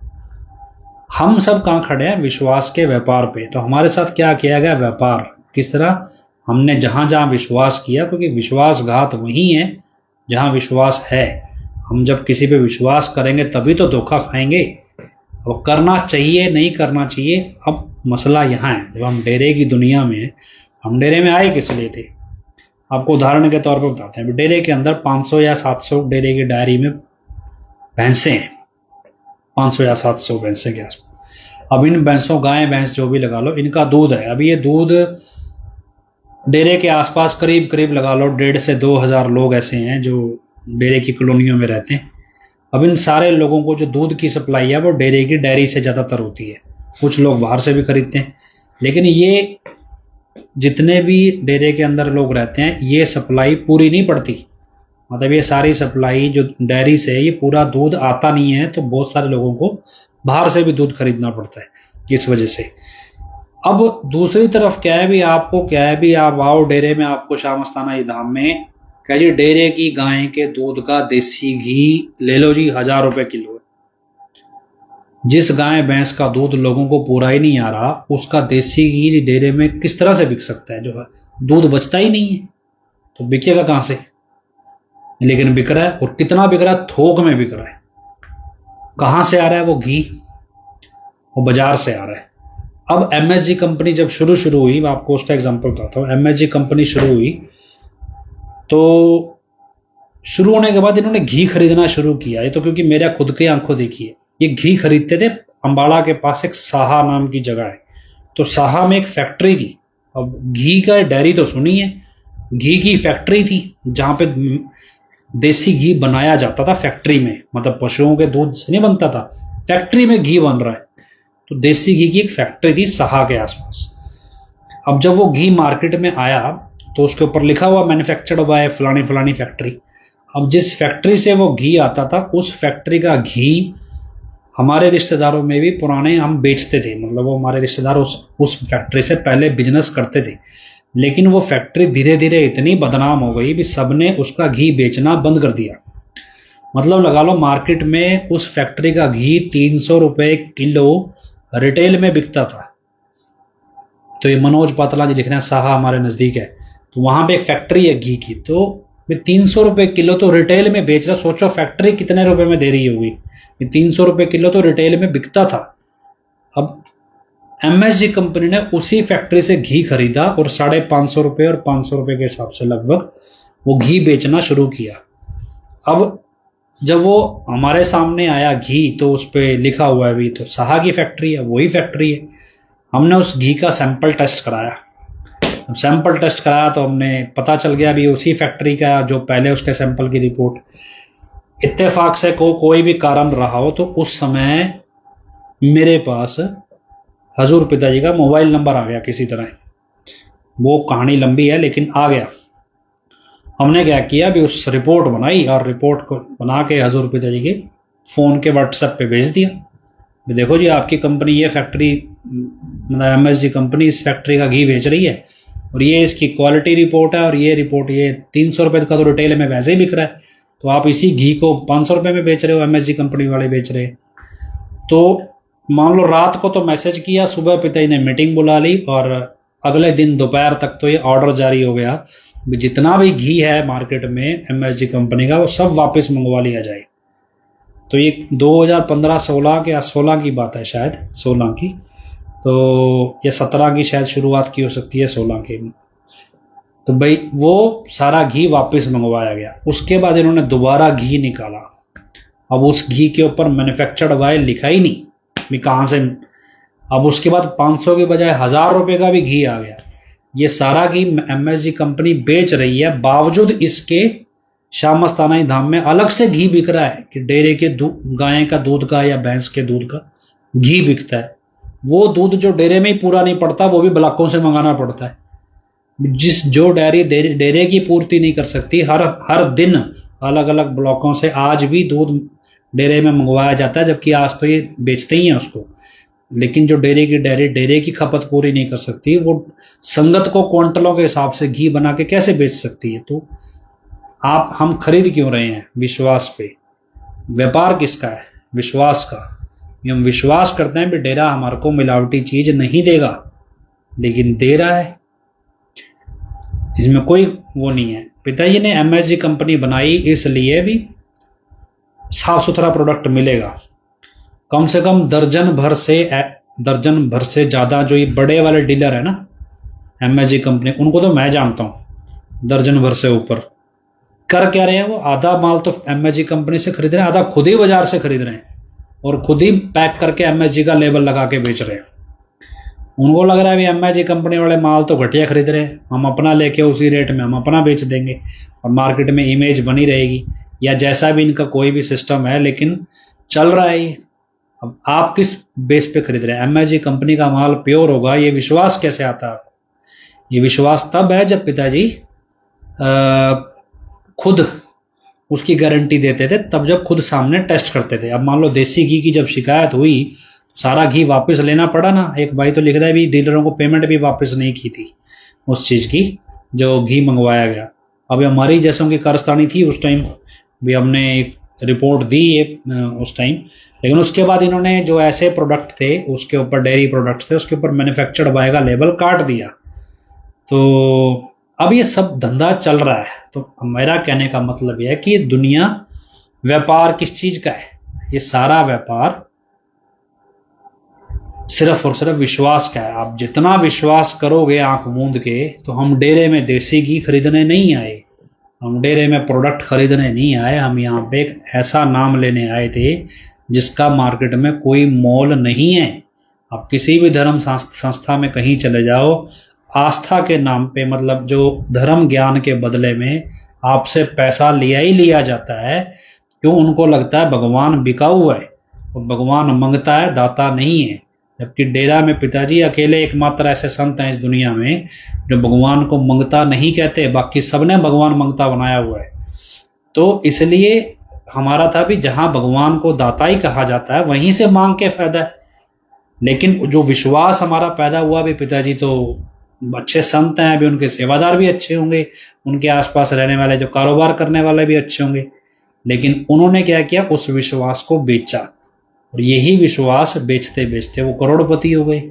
हम सब कहाँ खड़े हैं? विश्वास के व्यापार पे। तो हमारे साथ क्या किया गया? व्यापार। किस तरह? हमने जहां जहां विश्वास किया, क्योंकि विश्वासघात वही है जहां विश्वास है। हम जब किसी पे विश्वास करेंगे तभी तो धोखा खाएंगे। अब करना चाहिए नहीं करना चाहिए, अब मसला यहाँ है। जब हम डेरे की दुनिया में, हम डेरे में आए किस लिए थे? आपको उदाहरण के तौर पर बताते हैं। डेरे के अंदर 500 या 700 डेरे की डायरी में भैंसे हैं, 500 या 700 भैंसे के आसपास। अब इन भैंसों, गाय भैंस जो भी लगा लो, इनका दूध है। अब ये दूध डेरे के आसपास करीब करीब लगा लो 1,500 से 2,000 लोग ऐसे हैं जो डेरे की कॉलोनियों में रहते हैं। अब इन सारे लोगों को जो दूध की सप्लाई है वो डेरे की डेयरी से ज़्यादातर होती है। कुछ लोग बाहर से भी खरीदते हैं, लेकिन ये जितने भी डेरे के अंदर लोग रहते हैं, ये सप्लाई पूरी नहीं पड़ती। मतलब ये सारी सप्लाई जो डेयरी से है, ये पूरा दूध आता नहीं है, तो बहुत सारे लोगों को बाहर से भी दूध खरीदना पड़ता है इस वजह से। अब दूसरी तरफ क्या है भी, आपको क्या है भी, आप आओ डेरे में, आपको शाम अस्थाना धाम में क्या जी, डेरे की गाय के दूध का देसी घी ले लो जी, 1,000 रुपए किलो है। जिस गाय भैंस का दूध लोगों को पूरा ही नहीं आ रहा, उसका देसी घी डेरे में किस तरह से बिक सकता है? जो है दूध बचता ही नहीं है, तो बिकेगा कहां से? लेकिन बिक रहा है, और कितना बिक रहा है? थोक में बिक रहा है। कहां से आ रहा है वो घी? वो बाजार से आ रहा है। अब एमएसजी कंपनी जब शुरू हुई, मैं आपको उसका एग्जांपल बताता हूं। एमएसजी कंपनी शुरू हुई, तो शुरू होने के बाद इन्होंने घी खरीदना शुरू किया। ये तो क्योंकि मेरा खुद के आंखों देखी है। ये घी खरीदते थे, अंबाला के पास एक साहा नाम की जगह है, तो साहा में एक फैक्ट्री थी। अब घी का डेयरी तो सुनी है, घी की फैक्ट्री थी जहां पे देसी घी बनाया जाता था फैक्ट्री में। मतलब पशुओं के दूध से नहीं बनता था, फैक्ट्री में घी बन रहा है। तो देसी घी की एक फैक्ट्री थी साहा के आसपास। अब जब वो घी मार्केट में आया, तो उसके ऊपर लिखा हुआ मैन्युफैक्चर्ड बाय फलानी फलानी फैक्ट्री। अब जिस फैक्ट्री से वो घी आता था, उस फैक्ट्री का घी हमारे रिश्तेदारों में भी पुराने हम बेचते थे। मतलब वो हमारे रिश्तेदार उस फैक्ट्री से पहले बिजनेस करते थे, लेकिन वो फैक्ट्री धीरे धीरे इतनी बदनाम हो गई कि सबने उसका घी बेचना बंद कर दिया। मतलब लगा लो मार्केट में उस फैक्ट्री का घी 300 रुपए किलो रिटेल में बिकता था। तो ये मनोज पातला जी लिख रहे हैं, साहा हमारे नजदीक है, तो वहां पे एक फैक्ट्री है घी की, तो 300 रुपए किलो तो रिटेल में बेच रहा। सोचो फैक्ट्री कितने रुपए में दे रही होगी? 300 रुपए किलो तो रिटेल में बिकता था। अब एमएसजी कंपनी ने उसी फैक्ट्री से घी खरीदा और 550 रुपए और 500 रुपए के हिसाब से लगभग वो घी बेचना शुरू किया। अब जब वो हमारे सामने आया घी, तो उस पर लिखा हुआ है भी, तो साहा की फैक्ट्री है, वही फैक्ट्री है। हमने उस घी का सैंपल टेस्ट कराया। सैंपल टेस्ट कराया तो हमने पता चल गया भी उसी फैक्ट्री का जो पहले उसके सैंपल की रिपोर्ट। इत्तेफाक से कोई भी कारण रहा हो, तो उस समय मेरे पास हजूर पिताजी का मोबाइल नंबर आ गया किसी तरह। वो कहानी लंबी है लेकिन आ गया। हमने क्या किया भी, उस रिपोर्ट बनाई और रिपोर्ट को बना के हजूर पिताजी के फोन के व्हाट्सएप पे भेज दिया। देखो जी, आपकी कंपनी ये फैक्ट्री, मतलब एमएसजी कंपनी इस फैक्ट्री का घी बेच रही है, और ये इसकी क्वालिटी रिपोर्ट है, और ये रिपोर्ट ये 300 रुपए का तो रिटेल में वैसे ही बिक रहा है, तो आप इसी घी को 500 रुपए में बेच रहे हो, एमएसजी कंपनी वाले बेच रहे हैं। तो मान लो रात को तो मैसेज किया, सुबह पिताजी ने मीटिंग बुला ली, और अगले दिन दोपहर तक तो ये ऑर्डर जारी हो गया, जितना भी घी है मार्केट में एमएसजी कंपनी का, वो सब वापस मंगवा लिया जाए। तो ये 2015-16 के 16 की बात है, शायद 16 की, तो ये 17 की शायद शुरुआत की हो सकती है, 16 की। तो भाई वो सारा घी वापस मंगवाया गया। उसके बाद इन्होंने दोबारा घी निकाला। अब उस घी के ऊपर मैन्युफैक्चर्ड बाय लिखा ही नहीं भी कहां से। अब उसके बाद 500 के बजाय 1,000 रुपए का भी घी आ गया। ये सारा घी एमएसजी कंपनी बेच रही है, बावजूद इसके शाम मस्ताना धाम में अलग से घी बिक रहा है कि डेरे के गाय का दूध का या भैंस के दूध का घी बिकता है। वो दूध जो डेरे में ही पूरा नहीं पड़ता, वो भी ब्लॉकों से मंगाना पड़ता है। जो डेयरी डेरे की पूर्ति नहीं कर सकती, हर दिन अलग अलग ब्लॉकों से आज भी दूध डेरे में मंगवाया जाता है, जबकि आज तो ये बेचते ही हैं उसको। लेकिन जो डेरे की खपत पूरी नहीं कर सकती, वो संगत को क्विंटलों के हिसाब से घी बना के कैसे बेच सकती है? तो हम खरीद क्यों रहे हैं? विश्वास पे। व्यापार किसका है? विश्वास का। हम विश्वास करते हैं भी डेरा हमारे को मिलावटी चीज नहीं देगा, लेकिन दे रहा है, इसमें कोई वो नहीं है। पिताजी ने एमएसजी कंपनी बनाई इसलिए भी साफ सुथरा प्रोडक्ट मिलेगा। कम से कम दर्जन भर से ज्यादा जो ये बड़े वाले डीलर है ना एमएसजी कंपनी, उनको तो मैं जानता हूं, दर्जन भर से ऊपर। कर क्या रहे हैं वो, आधा माल तो एमएसजी कंपनी से खरीद रहे हैं, आधा खुद ही बाजार से खरीद रहे हैं और खुद ही पैक करके एमएसजी का लेबल लगा के बेच रहे हैं। उनको लग रहा है भी एमएसजी कंपनी वाले माल तो घटिया खरीद रहे हैं, हम अपना लेके उसी रेट में हम अपना बेच देंगे और मार्केट में इमेज बनी रहेगी, या जैसा भी इनका कोई भी सिस्टम है, लेकिन चल रहा है ये। अब आप किस बेस पे खरीद रहे हैं? एमएसजी कंपनी का माल प्योर होगा, ये विश्वास कैसे आता है? ये विश्वास तब है जब पिताजी खुद उसकी गारंटी देते थे, तब जब खुद सामने टेस्ट करते थे। अब मान लो देसी घी की जब शिकायत हुई तो सारा घी वापस लेना पड़ा ना। एक भाई तो लिख रहा है भी डीलरों को पेमेंट भी वापस नहीं की थी उस चीज की जो घी मंगवाया गया। अब हमारी जैसों की कारस्तानी थी उस टाइम भी, हमने एक रिपोर्ट दी उस टाइम, लेकिन उसके बाद इन्होंने जो ऐसे प्रोडक्ट थे उसके ऊपर, डेयरी प्रोडक्ट्स थे, उसके ऊपर मैन्युफैक्चर्ड बाय का लेबल काट दिया। तो अब ये सब धंधा चल रहा है। तो मेरा कहने का मतलब यह है कि दुनिया व्यापार किस चीज का है? ये सारा व्यापार सिर्फ और सिर्फ विश्वास का है। आप जितना विश्वास करोगे आंख मूंद के, तो हम डेरे में देसी घी खरीदने नहीं आए, हम डेरे में प्रोडक्ट खरीदने नहीं आए, हम यहाँ पे एक ऐसा नाम लेने आए थे जिसका मार्केट में कोई मोल नहीं है। आप किसी भी धर्म संस्था में कहीं चले जाओ, आस्था के नाम पे, मतलब जो धर्म ज्ञान के बदले में आपसे पैसा लिया ही लिया जाता है। क्यों? उनको लगता है भगवान बिका हुआ है और भगवान मंगता है, दाता नहीं है। जबकि डेरा में पिताजी अकेले एकमात्र ऐसे संत हैं इस दुनिया में जो भगवान को मंगता नहीं कहते, बाकी सबने भगवान मंगता बनाया हुआ है। तो इसलिए हमारा था भी जहां भगवान को दाता ही कहा जाता है वहीं से मांग के फायदा है। लेकिन जो विश्वास हमारा पैदा हुआ भी, पिताजी तो अच्छे संत हैं, अभी उनके सेवादार भी अच्छे होंगे, उनके आसपास रहने वाले जो कारोबार करने वाले भी अच्छे होंगे, लेकिन उन्होंने क्या किया, उस विश्वास को बेचा और यही विश्वास बेचते बेचते वो करोड़पति हो गए।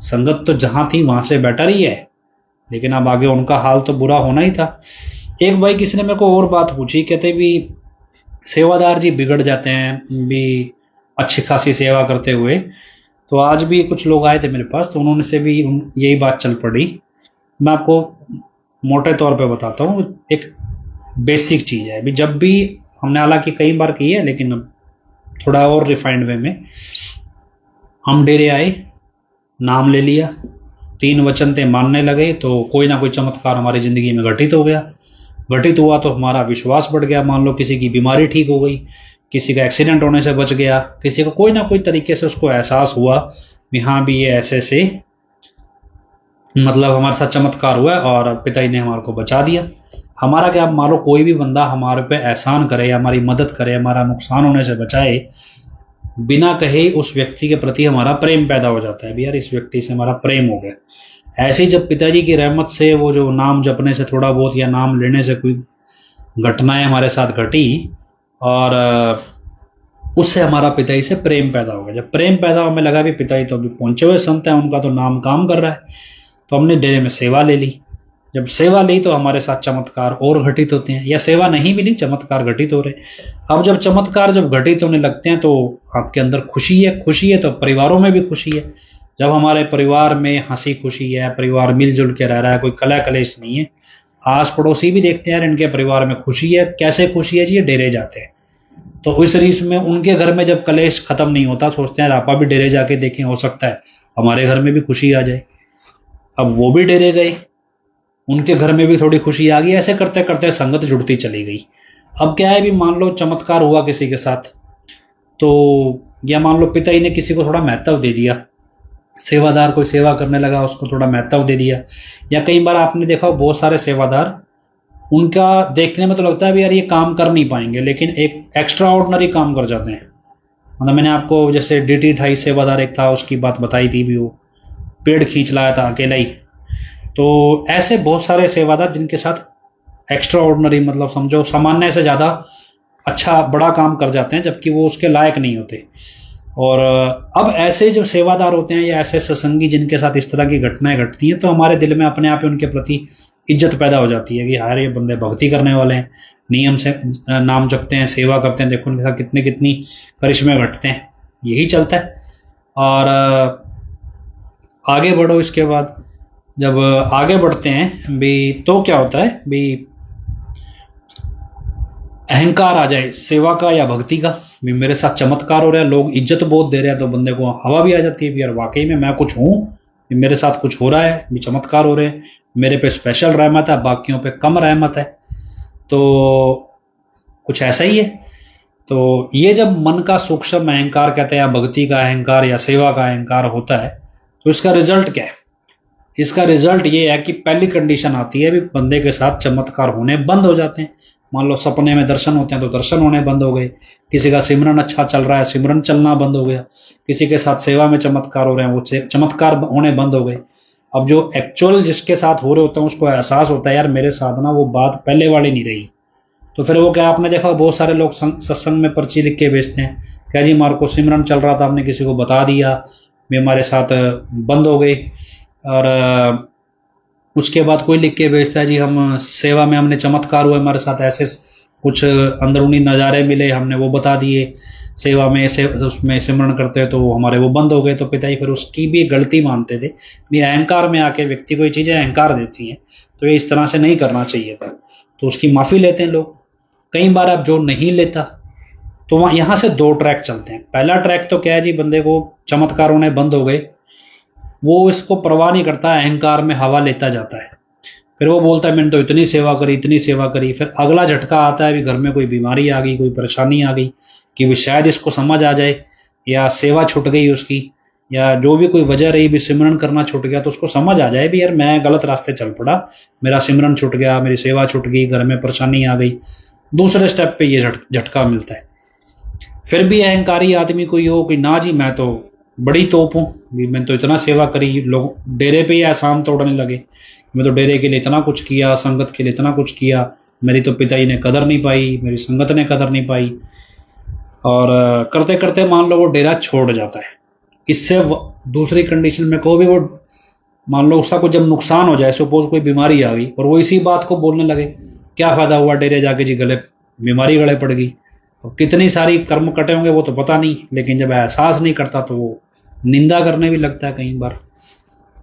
संगत तो जहां थी वहां से बेटर ही है, लेकिन अब आगे उनका हाल तो बुरा होना ही था। एक भाई किसी ने मेरे को और बात पूछी, कहते भी सेवादार जी बिगड़ जाते हैं भी अच्छी खासी सेवा करते हुए। तो आज भी कुछ लोग आए थे मेरे पास, तो उन्होंने से भी यही बात चल पड़ी। मैं आपको मोटे तौर पे बताता हूँ, एक बेसिक चीज है भी, जब भी हमने हालांकि कई बार की है लेकिन अब थोड़ा और रिफाइंड वे में, हम डेरे आए, नाम ले लिया, 3 वचन थे मानने लगे, तो कोई ना कोई चमत्कार हमारी जिंदगी में घटित हो गया। घटित हुआ तो हमारा विश्वास बढ़ गया। मान लो किसी की बीमारी ठीक हो गई, किसी का एक्सीडेंट होने से बच गया, किसी को कोई ना कोई तरीके से उसको एहसास हुआ भी हाँ भी ये ऐसे से मतलब हमारे साथ चमत्कार हुआ है और पिताजी ने हमारे को बचा दिया। हमारा क्या, मान लो कोई भी बंदा हमारे पे एहसान करे, हमारी मदद करे, हमारा नुकसान होने से बचाए, बिना कहे उस व्यक्ति के प्रति हमारा प्रेम पैदा हो जाता है भी यार इस व्यक्ति से हमारा प्रेम हो गया। ऐसे ही जब पिताजी की रहमत से वो जो नाम जपने से थोड़ा बहुत या नाम लेने से कोई घटनाएं हमारे साथ घटी और उससे हमारा पिताजी से प्रेम पैदा हो गया। जब प्रेम पैदा होने लगा भी पिताजी तो अभी पहुंचे हुए संत हैं, उनका तो नाम काम कर रहा है, तो हमने डेरे में सेवा ले ली। जब सेवा ली तो हमारे साथ चमत्कार और घटित होते हैं, या सेवा नहीं मिली चमत्कार घटित हो रहे। अब जब चमत्कार जब घटित होने लगते हैं तो आपके अंदर खुशी है तो परिवारों में भी खुशी है। जब हमारे परिवार में हंसी खुशी है, परिवार मिलजुल के रह रहा है, कोई कलह कलेश नहीं है, आस पड़ोसी भी देखते हैं यार इनके परिवार में खुशी है। कैसे खुशी है जी? ये डेरे जाते हैं, तो इस रीस में उनके घर में जब कलेश खत्म नहीं होता, सोचते हैं आपा भी डेरे जाके देखें, हो सकता है हमारे घर में भी खुशी आ जाए। अब वो भी डेरे गए, उनके घर में भी थोड़ी खुशी आ गई, ऐसे करते करते संगत जुड़ती चली गई। अब क्या है भी, मान लो चमत्कार हुआ किसी के साथ, तो या मान लो पिताजी ने किसी को थोड़ा महत्व दे दिया, सेवादार कोई सेवा करने लगा उसको थोड़ा महत्व दे दिया। या कई बार आपने देखा बहुत सारे सेवादार, उनका देखने में तो लगता है भी यार ये काम कर नहीं पाएंगे, लेकिन एक एक्स्ट्रा ऑर्डिनरी काम कर जाते हैं। मतलब मैंने आपको जैसे DT 28 सेवादार एक था, उसकी बात बताई थी भी, वो पेड़ खींच लाया था अकेला ही। तो ऐसे बहुत सारे सेवादार जिनके साथ एक्स्ट्रा ऑर्डिनरी, मतलब समझो सामान्य से ज्यादा अच्छा बड़ा काम कर जाते हैं, जबकि वो उसके लायक नहीं होते। और अब ऐसे जब सेवादार होते हैं या ऐसे सत्संगी जिनके साथ इस तरह की घटनाएं घटती हैं, तो हमारे दिल में अपने आप ही उनके प्रति इज्जत पैदा हो जाती है कि यार ये बंदे भक्ति करने वाले हैं, नियम से नाम जपते हैं, सेवा करते हैं, देखो उनके साथ कितने कितनी करिश्मे घटते हैं। यही चलता है। और आगे बढ़ो, इसके बाद जब आगे बढ़ते हैं भी तो क्या होता है भी, अहंकार आ जाए सेवा का या भक्ति का, भी मेरे साथ चमत्कार हो रहा है, लोग इज्जत बहुत दे रहे हैं, तो बंदे को हवा भी आ जाती है भी यार वाकई में मैं कुछ हूं, मेरे साथ कुछ हो रहा है, भी चमत्कार हो रहे हैं, मेरे पे स्पेशल रहमत है, बाकियों पे कम रहमत है। तो कुछ ऐसा ही है। तो ये जब मन का सूक्ष्म अहंकार कहते हैं, या भक्ति का अहंकार या सेवा का अहंकार होता है, तो इसका रिजल्ट क्या है? इसका रिजल्ट ये है कि पहली कंडीशन आती है भी बंदे के साथ चमत्कार होने बंद हो जाते हैं। मान लो सपने में दर्शन होते हैं तो दर्शन होने बंद हो गए, किसी का सिमरन अच्छा चल रहा है, सिमरन चलना बंद हो गया, किसी के साथ सेवा में चमत्कार हो रहे हैं, वो चमत्कार होने बंद हो गए। अब जो एक्चुअल जिसके साथ हो रहे होते हैं उसको एहसास होता है यार मेरे साथ ना वो बात पहले वाली नहीं रही। तो फिर वो क्या, आपने देखा बहुत सारे लोग सत्संग में पर्ची लिख के बेचते हैं, क्या जी मार को सिमरन चल रहा था, हमने किसी को बता दिया, वे हमारे साथ बंद हो गई। और उसके बाद कोई लिख के भेजता है जी हम सेवा में हमने चमत्कार हुए, हमारे साथ ऐसे कुछ अंदरूनी नज़ारे मिले, हमने वो बता दिए, सेवा में ऐसे उसमें सिमरन करते तो हमारे वो बंद हो गए। तो पिताजी फिर उसकी भी गलती मानते थे, भी अहंकार में आके व्यक्ति को ये चीज़ें अहंकार देती हैं, तो ये इस तरह से नहीं करना चाहिए था, तो उसकी माफ़ी लेते हैं लोग। कई बार अब जो नहीं लेता तो वहाँ यहाँ से दो ट्रैक चलते हैं। पहला ट्रैक तो क्या है जी, बंदे को चमत्कार होने बंद हो गए, वो इसको परवाह नहीं करता, अहंकार में हवा लेता जाता है, फिर वो बोलता है मैंने तो इतनी सेवा करी इतनी सेवा करी। फिर अगला झटका आता है भी घर में कोई बीमारी आ गई, कोई परेशानी आ गई, कि भी शायद इसको समझ आ जाए, या सेवा छूट गई उसकी, या जो भी कोई वजह रही भी सिमरन करना छूट गया, तो उसको समझ आ जाए भी यार मैं गलत रास्ते चल पड़ा, मेरा सिमरन छूट गया, मेरी सेवा छूट गई, घर में परेशानी आ गई। दूसरे स्टेप पे ये झटका मिलता है। फिर भी अहंकारी आदमी कोई हो कि ना जी मैं तो बड़ी तोप हूँ, मैं तो इतना सेवा करी, लोग डेरे पे ही एहसान तोड़ने लगे, मैं तो डेरे के लिए इतना कुछ किया, संगत के लिए इतना कुछ किया, मेरी तो पिताजी ने कदर नहीं पाई, मेरी संगत ने कदर नहीं पाई। और करते करते मान लो वो डेरा छोड़ जाता है। इससे दूसरी कंडीशन में को भी वो मान लो उसका कुछ जब नुकसान हो जाए, सपोज कोई बीमारी आ गई और वो इसी बात को बोलने लगे, क्या फायदा हुआ डेरे जाके जी, गले बीमारी गले पड़ गई, तो कितनी सारी कर्म कटे होंगे वो तो पता नहीं, लेकिन जब एहसास नहीं करता तो वो निंदा करने भी लगता है कई बार।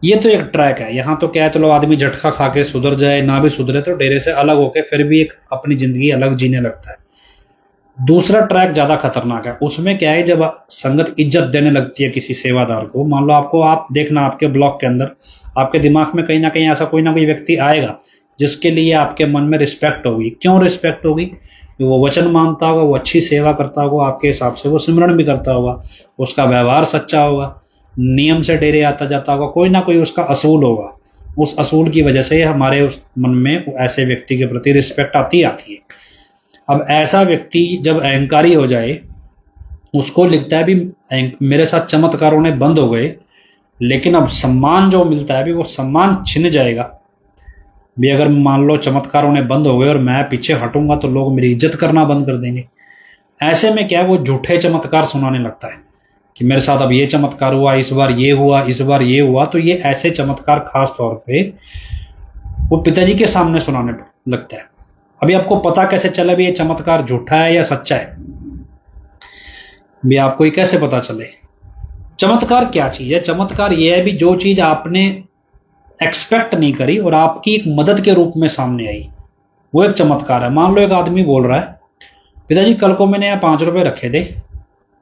ये तो एक ट्रैक है। यहाँ तो क्या है, चलो आदमी झटका खा के सुधर जाए, ना भी सुधरे तो डेरे से अलग होके फिर भी एक अपनी जिंदगी अलग जीने लगता है। दूसरा ट्रैक ज्यादा खतरनाक है। उसमें क्या है, जब संगत इज्जत देने लगती है किसी सेवादार को, मान लो आपको, आप देखना आपके ब्लॉक के अंदर आपके दिमाग में कहीं ना कहीं ऐसा कोई ना कोई व्यक्ति आएगा जिसके लिए आपके मन में रिस्पेक्ट होगी। क्यों रिस्पेक्ट होगी? वो वचन मानता होगा, वो अच्छी सेवा करता होगा, आपके हिसाब से वो सिमरन भी करता होगा, उसका व्यवहार सच्चा होगा, नियम से डेरे आता जाता होगा, कोई ना कोई उसका असूल होगा। उस असूल की वजह से हमारे उस मन में ऐसे व्यक्ति के प्रति रिस्पेक्ट आती है। अब ऐसा व्यक्ति जब अहंकारी हो जाए, उसको लिखता है भी मेरे साथ चमत्कार होने बंद हो गए, लेकिन अब सम्मान जो मिलता है भी वो सम्मान छिन जाएगा भी। अगर मान लो चमत्कार होने बंद हो गए और मैं पीछे हटूंगा तो लोग मेरी इज्जत करना बंद कर देंगे। ऐसे में क्या है, वो झूठे चमत्कार सुनाने लगता है कि मेरे साथ अब ये चमत्कार हुआ, इस बार ये हुआ, इस बार ये हुआ। तो ये ऐसे चमत्कार खास तौर पे वो पिताजी के सामने सुनाने लगता है। अभी आपको पता कैसे चला भी ये चमत्कार झूठा है या सच्चा है? भी आपको ये कैसे पता चले? चमत्कार क्या चीज है? चमत्कार ये है भी जो चीज आपने एक्सपेक्ट नहीं करी और आपकी एक मदद के रूप में सामने आई, वो एक चमत्कार है। मान लो एक आदमी बोल रहा है पिताजी कल को मैंने यहाँ 5 रुपए रखे थे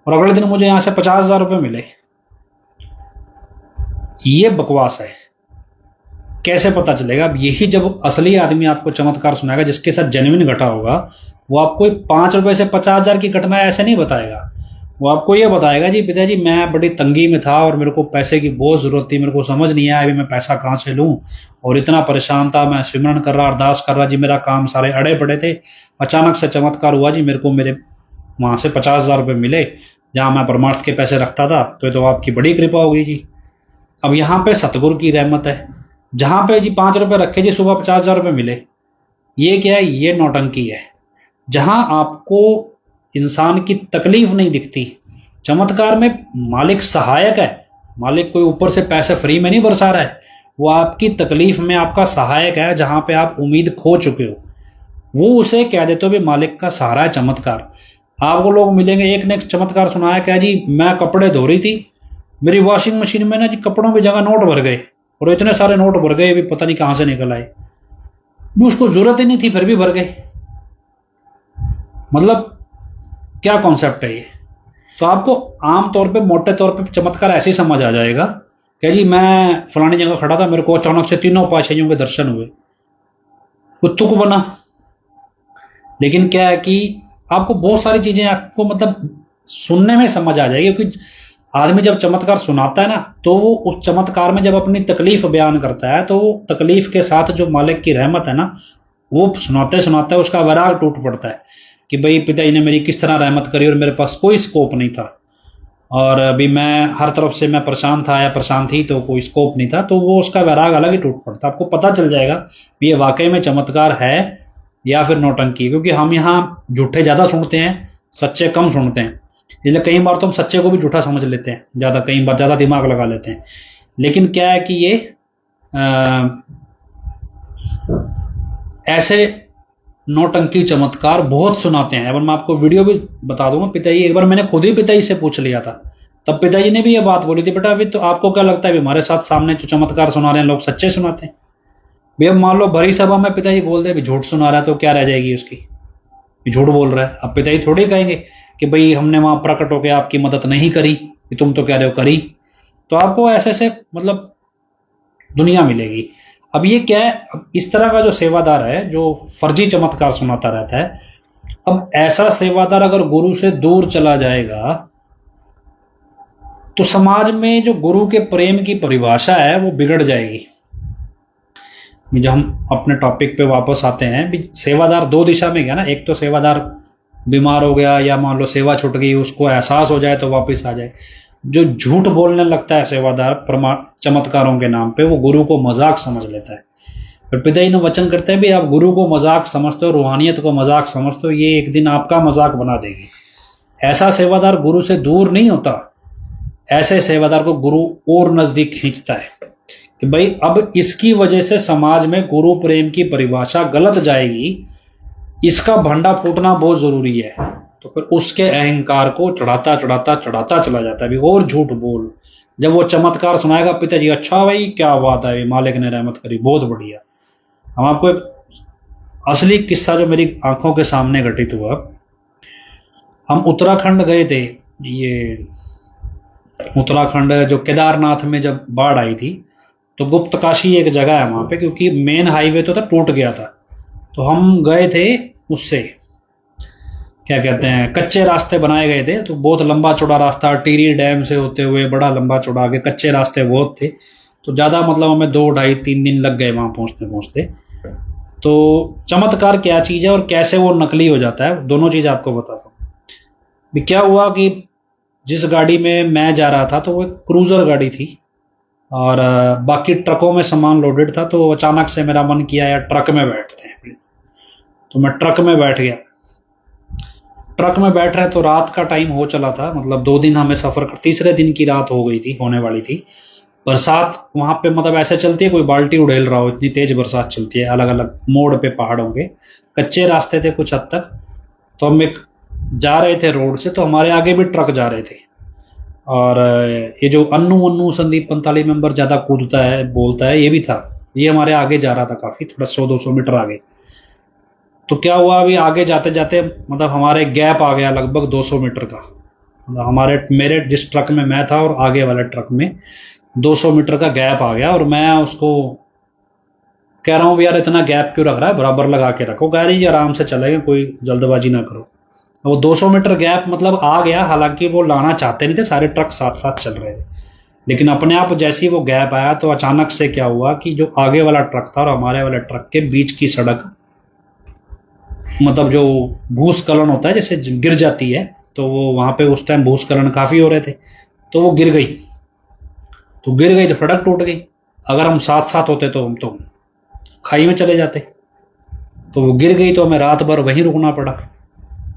और अगले दिन मुझे यहां से 50,000 रुपए मिले। ये बकवास है। कैसे पता चलेगा? अब यही जब असली आदमी आपको चमत्कार सुनाएगा, जिसके साथ जेन्युइन घटा होगा, वो आपको 5 रुपए से 50,000 की घटना ऐसे नहीं बताएगा। वो आपको ये बताएगा जी पिताजी मैं बड़ी तंगी में था और मेरे को पैसे की बहुत जरूरत थी, मेरे को समझ नहीं आया अभी मैं पैसा कहाँ से लूं, और इतना परेशान था, मैं सिमरन कर रहा, अरदास कर रहा जी, मेरा काम सारे अड़े पड़े थे, अचानक से चमत्कार हुआ जी, मेरे को मेरे वहां से 50,000 रुपये मिले जहां मैं परमार्थ के पैसे रखता था। तो आपकी बड़ी कृपा होगी जी। अब यहाँ पे सतगुरु की रहमत है। जहां पे जी 5 रुपए रखे जी, सुबह 50,000 रुपये मिले, ये क्या है? ये नौटंकी है। जहां आपको इंसान की तकलीफ नहीं दिखती, चमत्कार में मालिक सहायक है, मालिक कोई ऊपर से पैसे फ्री में नहीं बरसा रहा है, वो आपकी तकलीफ में आपका सहायक है, जहां पे आप उम्मीद खो चुके हो वो उसे कह देते हो भी मालिक का सहारा है चमत्कार। आपको लोग मिलेंगे, एक ने चमत्कार सुनाया, क्या जी मैं कपड़े धो रही थी, मेरी वॉशिंग मशीन में ना जी कपड़ों की जगह नोट भर गए, और इतने सारे नोट भर गए भी पता नहीं कहां से निकल आए, भी उसको जरूरत ही नहीं थी फिर भी भर गए। मतलब क्या कॉन्सेप्ट है ये? तो आपको आमतौर पे मोटे तौर पे चमत्कार ऐसे ही समझ आ जाएगा कि जी मैं फलानी जगह खड़ा था, मेरे को अचानक से तीनों पातशाहियों के दर्शन हुए, वो तुक बना। लेकिन क्या है कि आपको बहुत सारी चीजें आपको मतलब सुनने में समझ आ जाएगी, क्योंकि आदमी जब चमत्कार सुनाता है ना तो वो उस चमत्कार में जब अपनी तकलीफ बयान करता है तो वो तकलीफ के साथ जो मालिक की रहमत है ना वो सुनाते सुनाते उसका वैराग टूट पड़ता है कि भाई पिताजी ने मेरी किस तरह रहमत करी और मेरे पास कोई स्कोप नहीं था, और अभी मैं हर तरफ से मैं परेशान था या परेशान थी तो कोई स्कोप नहीं था, तो वो उसका वैराग अलग ही टूट पड़ता। आपको पता चल जाएगा ये वाकई में चमत्कार है या फिर नौटंकी, क्योंकि हम यहाँ झूठे ज्यादा सुनते हैं, सच्चे कम सुनते हैं, इसलिए कई बार तो हम सच्चे को भी झूठा समझ लेते हैं, ज्यादा कई बार ज्यादा दिमाग लगा लेते हैं। लेकिन क्या है कि ये ऐसे नौटंकी चमत्कार बहुत सुनाते हैं। अब मैं आपको वीडियो भी बता दूंगा, पिताजी एक बार मैंने खुद ही पिताजी से पूछ लिया था, तब पिताजी ने भी ये बात बोली थी, बेटा अभी तो आपको क्या लगता है हमारे साथ सामने जो चमत्कार सुना रहे हैं लोग सच्चे सुनाते हैं? भैया मान लो भरी सभा में पिताजी बोल दे झूठ सुना रहा है तो क्या रह जाएगी उसकी, झूठ बोल रहा है। अब पिताजी थोड़ी कहेंगे कि भाई हमने वहां प्रकट होकर आपकी मदद नहीं करी, तुम तो कह रहे हो करी। तो आपको ऐसे ऐसे मतलब दुनिया मिलेगी। अब ये क्या है, अब इस तरह का जो सेवादार है जो फर्जी चमत्कार सुनाता रहता है, अब ऐसा सेवादार अगर गुरु से दूर चला जाएगा तो समाज में जो गुरु के प्रेम की परिभाषा है वो बिगड़ जाएगी। जब हम अपने टॉपिक पे वापस आते हैं, भी सेवादार दो दिशा में गया ना, एक तो सेवादार बीमार हो गया या मान लो सेवा छूट गई, उसको एहसास हो जाए तो वापस आ जाए। जो झूठ बोलने लगता है सेवादार चमत्कारों के नाम पे, वो गुरु को मजाक समझ लेता है। फिर पिताजी ने वचन करते हैं भी आप गुरु को मजाक समझते हो, रूहानियत को मजाक समझते हो, ये एक दिन आपका मजाक बना देगी। ऐसा सेवादार गुरु से दूर नहीं होता, ऐसे सेवादार को गुरु और नजदीक खींचता है कि भाई अब इसकी वजह से समाज में गुरु प्रेम की परिभाषा गलत जाएगी, इसका भंडा फूटना बहुत जरूरी है। तो फिर उसके अहंकार को चढ़ाता चढ़ाता चढ़ाता चला जाता है भी, और झूठ बोल। जब वो चमत्कार सुनाएगा पिताजी, अच्छा भाई क्या बात है, मालिक ने रहमत करी, बहुत बढ़िया। हम आपको एक असली किस्सा जो मेरी आंखों के सामने घटित हुआ, हम उत्तराखंड गए थे, ये उत्तराखंड जो केदारनाथ में जब बाढ़ आई थी, तो गुप्त काशी एक जगह है वहां पे, क्योंकि मेन हाईवे तो था टूट गया था, तो हम गए थे उससे क्या कहते हैं कच्चे रास्ते बनाए गए थे। तो बहुत लंबा चौड़ा रास्ता, टिहरी डैम से होते हुए बड़ा लंबा चौड़ा, के कच्चे रास्ते बहुत थे, तो ज्यादा मतलब हमें 2 ढाई 3 दिन लग गए वहां पहुंचते पहुंचते। तो चमत्कार क्या चीज है और कैसे वो नकली हो जाता है, दोनों चीज आपको बताता हूँ। क्या हुआ कि जिस गाड़ी में मैं जा रहा था तो वो एक क्रूजर गाड़ी थी और बाकी ट्रकों में सामान लोडेड था, तो अचानक से मेरा मन किया यार ट्रक में बैठते हैं, तो मैं ट्रक में बैठ गया। ट्रक में बैठ रहे तो रात का टाइम हो चला था, मतलब 2 दिन हमें सफर कर, तीसरे दिन की रात हो गई थी, होने वाली थी। बरसात वहां पे मतलब ऐसे चलती है कोई बाल्टी उड़ेल रहा हो, इतनी तेज बरसात चलती है, अलग अलग मोड़ पे पहाड़ों के कच्चे रास्ते थे कुछ हद तक। तो हम एक जा रहे थे रोड से, तो हमारे आगे भी ट्रक जा रहे थे, और ये जो अन्नू संदीप पंताली मेंबर ज्यादा कूदता है बोलता है, ये भी था, ये हमारे आगे जा रहा था काफी, थोड़ा 100-200 मीटर आगे। तो क्या हुआ, अभी आगे जाते जाते मतलब हमारे गैप आ गया लगभग 200 मीटर का, मतलब हमारे मेरे जिस ट्रक में मैं था और आगे वाले ट्रक में 200 मीटर का गैप आ गया, और मैं उसको कह रहा हूँ यार इतना गैप क्यों रख रहा है, बराबर लगा के रखो, गाड़ी आराम से चलेगा, कोई जल्दबाजी ना करो। वो 200 मीटर गैप मतलब आ गया, हालांकि वो लाना चाहते नहीं थे, सारे ट्रक साथ साथ चल रहे थे, लेकिन अपने आप जैसे ही वो गैप आया तो अचानक से क्या हुआ कि जो आगे वाला ट्रक था और हमारे वाले ट्रक के बीच की सड़क, मतलब जो भूस्खलन होता है जैसे गिर जाती है, तो वो वहां पे उस टाइम भूस्खलन काफी हो रहे थे, तो वो गिर गई, तो सड़क टूट गई। अगर हम साथ साथ होते तो हम तो खाई में चले जाते, तो वो गिर गई तो हमें रात भर वहीं रुकना पड़ा।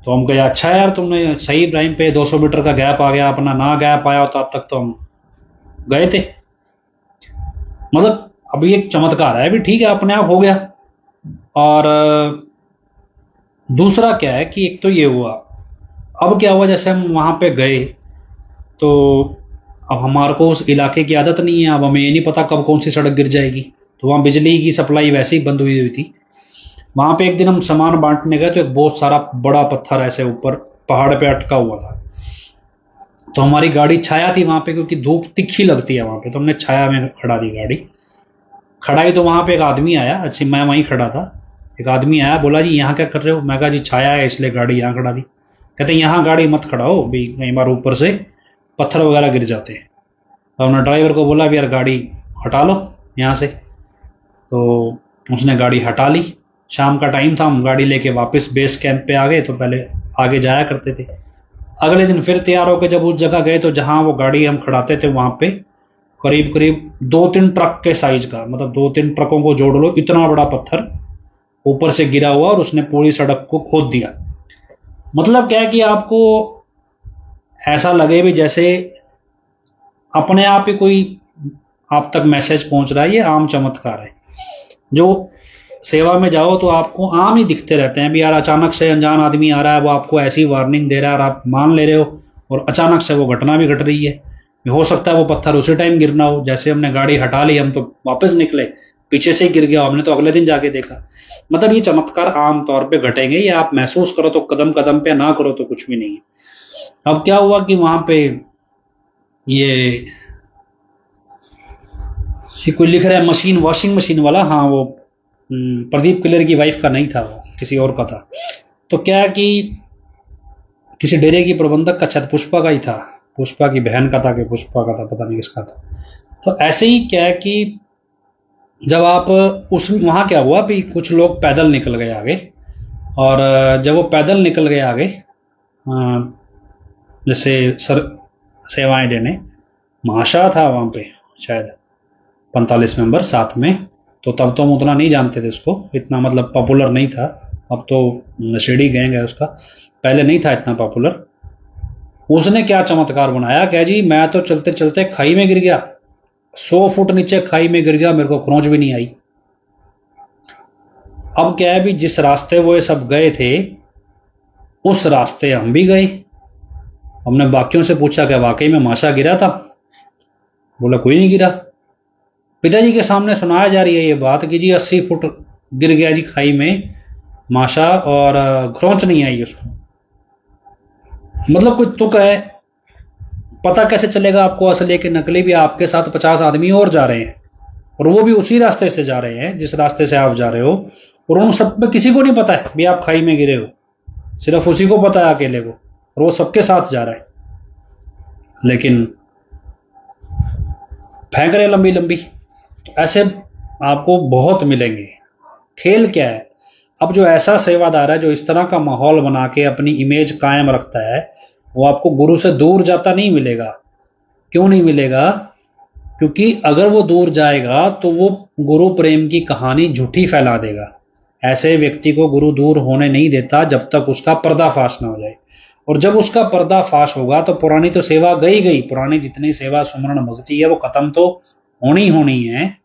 तो हम कहे अच्छा यार तुमने सही टाइम पे 200 मीटर का गैप आ गया, अपना ना गैप आया तो अब तक तो हम गए थे। मतलब अभी एक चमत्कार है, अभी ठीक है अपने आप हो गया। और दूसरा क्या है कि एक तो ये हुआ, अब क्या हुआ जैसे हम वहां पे गए तो अब हमारे को उस इलाके की आदत नहीं है, अब हमें ये नहीं पता कब कौन सी सड़क गिर जाएगी। तो वहां बिजली की सप्लाई वैसे ही बंद हुई थी। वहां पे एक दिन हम सामान बांटने गए तो एक बहुत सारा बड़ा पत्थर ऐसे ऊपर पहाड़ पे अटका हुआ था। तो हमारी गाड़ी छाया थी वहां पे, क्योंकि धूप तिखी लगती है वहां पे, तो हमने छाया में खड़ा दी गाड़ी। खड़ाई तो वहां पे एक आदमी आया, अच्छी मैं वहीं खड़ा था, एक आदमी आया, बोला जी यहाँ क्या कर रहे हो? मैं कहा जी छाया है इसलिए गाड़ी यहाँ खड़ा दी। कहते यहाँ गाड़ी मत खड़ाओ, भी कई बार ऊपर से पत्थर वगैरह गिर जाते हैं। तो हमने ड्राइवर को बोला भी यार गाड़ी हटा लो यहाँ से। तो उसने गाड़ी हटा ली। शाम का टाइम था, हम गाड़ी लेके वापस बेस कैंप पे आ गए। तो पहले आगे जाया करते थे। अगले दिन फिर तैयार होकर जब उस जगह गए तो जहां वो गाड़ी हम खड़ाते थे वहां पे करीब करीब 2-3 ट्रक के साइज का, मतलब 2-3 ट्रकों को जोड़ लो, इतना बड़ा पत्थर ऊपर से गिरा हुआ और उसने पूरी सड़क को खोद दिया। मतलब क्या है कि आपको ऐसा लगे भी जैसे अपने आप ही कोई आप तक मैसेज पहुंच रहा है। ये आम चमत्कार है। जो सेवा में जाओ तो आपको आम ही दिखते रहते हैं भी यार, अचानक से अनजान आदमी आ रहा है, वो आपको ऐसी वार्निंग दे रहा है और आप मान ले रहे हो, और अचानक से वो घटना भी घट रही है। हो सकता है वो पत्थर उसी टाइम गिरना हो। जैसे हमने गाड़ी हटा ली, हम तो वापस निकले, पीछे से ही गिर गया, हमने तो अगले दिन जाके देखा। मतलब ये चमत्कार आम तौर पे घटेंगे, ये आप महसूस करो तो कदम कदम पे, ना करो तो कुछ भी नहीं है। अब क्या हुआ कि वहां पे ये कोई लिख रहा है मशीन, वॉशिंग मशीन वाला, हाँ वो प्रदीप किलर की वाइफ का नहीं था, वो किसी और का था। तो क्या है कि किसी डेरे की प्रबंधक का, शायद पुष्पा का ही था, पुष्पा की बहन का था कि पुष्पा का था, पता नहीं किसका था। तो ऐसे ही क्या है कि जब आप उस वहां क्या हुआ भी कुछ लोग पैदल निकल गए आगे, और जब वो पैदल निकल गए आगे जैसे सर सेवाएं देने, महाशा था वहां पे शायद 45 मेंबर साथ में। तो तब तो हम उतना नहीं जानते थे उसको, इतना मतलब पॉपुलर नहीं था। अब तो नशेड़ी गैंग है उसका, पहले नहीं था इतना पॉपुलर। उसने क्या चमत्कार बनाया, क्या जी मैं तो चलते चलते खाई में गिर गया, 100 फुट नीचे खाई में गिर गया, मेरे को खरोंच भी नहीं आई। अब क्या है भी जिस रास्ते वो ये सब गए थे उस रास्ते हम भी गए। हमने बाकियों से पूछा क्या वाकई में माशा गिरा था? बोला कोई नहीं गिरा। पिताजी के सामने सुनाया जा रही है ये बात कि जी 80 फुट गिर गया जी खाई में माशा, और खरोंच नहीं आई उसको। मतलब कोई तुक है, पता कैसे चलेगा आपको असली के नकली भी? आपके साथ 50 आदमी और जा रहे हैं, और वो भी उसी रास्ते से जा रहे हैं जिस रास्ते से आप जा रहे हो, और उन सब में किसी को नहीं पता है भी आप खाई में गिरे हो, सिर्फ उसी को पता है अकेले को, और वो सबके साथ जा रहा है। लेकिन फेंक रहे लंबी लंबी। तो ऐसे आपको बहुत मिलेंगे। खेल क्या है, अब जो ऐसा सेवादार है जो इस तरह का माहौल बना के अपनी इमेज कायम रखता है, वो आपको गुरु से दूर जाता नहीं मिलेगा। क्यों नहीं मिलेगा? क्योंकि अगर वो दूर जाएगा तो वो गुरु प्रेम की कहानी झूठी फैला देगा। ऐसे व्यक्ति को गुरु दूर होने नहीं देता जब तक उसका पर्दाफाश ना हो जाए। और जब उसका पर्दाफाश होगा तो पुरानी तो सेवा गई गई, पुरानी जितनी सेवा सुमरण भक्ति है वो खत्म तो होनी होनी है।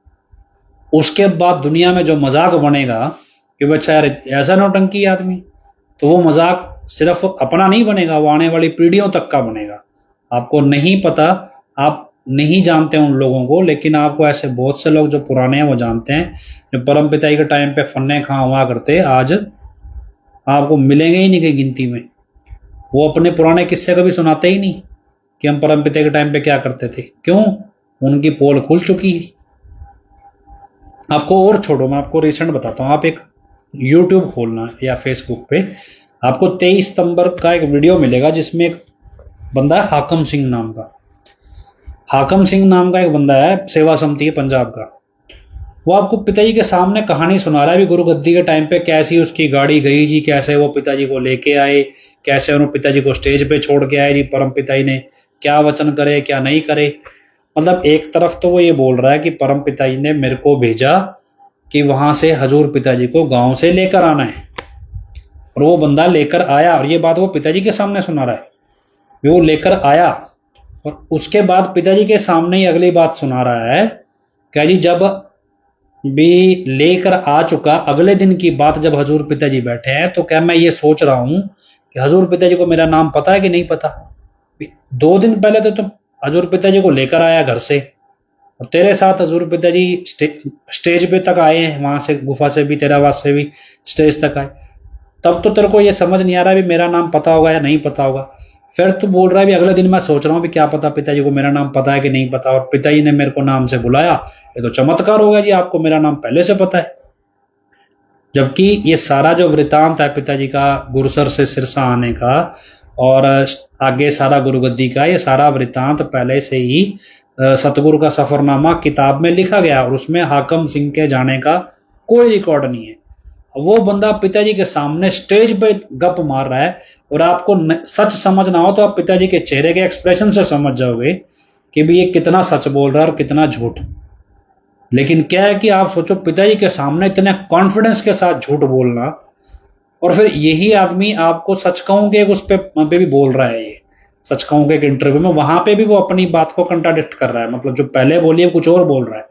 उसके बाद दुनिया में जो मजाक बनेगा कि बच्चा यार ऐसा नौटंकी आदमी, तो वो मजाक सिर्फ अपना नहीं बनेगा, वो आने वाली पीढ़ियों तक का बनेगा। आपको नहीं पता, आप नहीं जानते उन लोगों को, लेकिन आपको ऐसे बहुत से लोग जो पुराने हैं वो जानते हैं, जो परम पिता के टाइम पे फन्ने खां हुआ करते, आज आपको मिलेंगे ही नहीं कहीं गिनती में। वो अपने पुराने किस्से कभी सुनाते ही नहीं कि हम परम पिता के टाइम पे क्या करते थे। क्यों? उनकी पोल खुल चुकी है। आपको और छोड़ो, मैं आपको रिसेंट बताता हूँ। आप एक यूट्यूब खोलना या फेसबुक पे, आपको 23 सितंबर का एक वीडियो मिलेगा जिसमें एक बंदा है हाकम सिंह नाम का। हाकम सिंह नाम का एक बंदा है, सेवा समिति के पंजाब का। वो आपको पिताजी के सामने कहानी सुना रहा है भी गुरु गद्दी के टाइम पे कैसी उसकी गाड़ी गई जी, कैसे वो पिताजी को लेके आए, कैसे उन्होंने पिताजी को स्टेज पे छोड़ के आए जी, परम पिताजी ने क्या वचन करे क्या नहीं करे। मतलब एक तरफ तो वो ये बोल रहा है कि परम पिताजी ने मेरे को भेजा कि वहां से हजूर पिताजी को गांव से लेकर आना है, और वो बंदा लेकर आया, और ये बात वो पिताजी के सामने सुना रहा है, वो लेकर आया और उसके बाद पिताजी के सामने ही अगली बात सुना रहा है। क्या जी, जब भी लेकर आ चुका, अगले दिन की बात जब हजूर पिताजी बैठे हैं, तो क्या मैं ये सोच रहा हूं कि हजूर पिताजी को मेरा नाम पता है कि नहीं पता। 2 दिन पहले तो तुम हजूर पिताजी को लेकर आया घर से, और तेरे साथ हजूर पिताजी स्टेज पे तक आए हैं, वहां से गुफा से भी, तेरावास से भी स्टेज तक आए। तब तो तेरे को ये समझ नहीं आ रहा भी मेरा नाम पता होगा या नहीं पता होगा। फिर तू बोल रहा है भी अगले दिन मैं सोच रहा हूँ भी क्या पता पिताजी को मेरा नाम पता है कि नहीं पता, और पिताजी ने मेरे को नाम से बुलाया। ये तो चमत्कार हो गया जी, आपको मेरा नाम पहले से पता है। जबकि ये सारा जो वृतांत है पिताजी का गुरुसर से सिरसा आने का और आगे सारा गुरुगद्दी का, ये सारा वृतांत पहले से ही सतगुरु का सफरनामा किताब में लिखा गया, और उसमें हाकम सिंह के जाने का कोई रिकॉर्ड नहीं है। वो बंदा पिताजी के सामने स्टेज पे गप मार रहा है, और आपको सच समझना हो तो आप पिताजी के चेहरे के एक्सप्रेशन से समझ जाओगे कि भी ये कितना सच बोल रहा है और कितना झूठ। लेकिन क्या है कि आप सोचो, पिताजी के सामने इतने कॉन्फिडेंस के साथ झूठ बोलना, और फिर यही आदमी आपको सच कहूं के उस पे भी बोल रहा है। ये सच कहूं के एक इंटरव्यू में, वहां पे भी वो अपनी बात को कंट्राडिक्ट कर रहा है, मतलब जो पहले बोली है कुछ और बोल रहा है।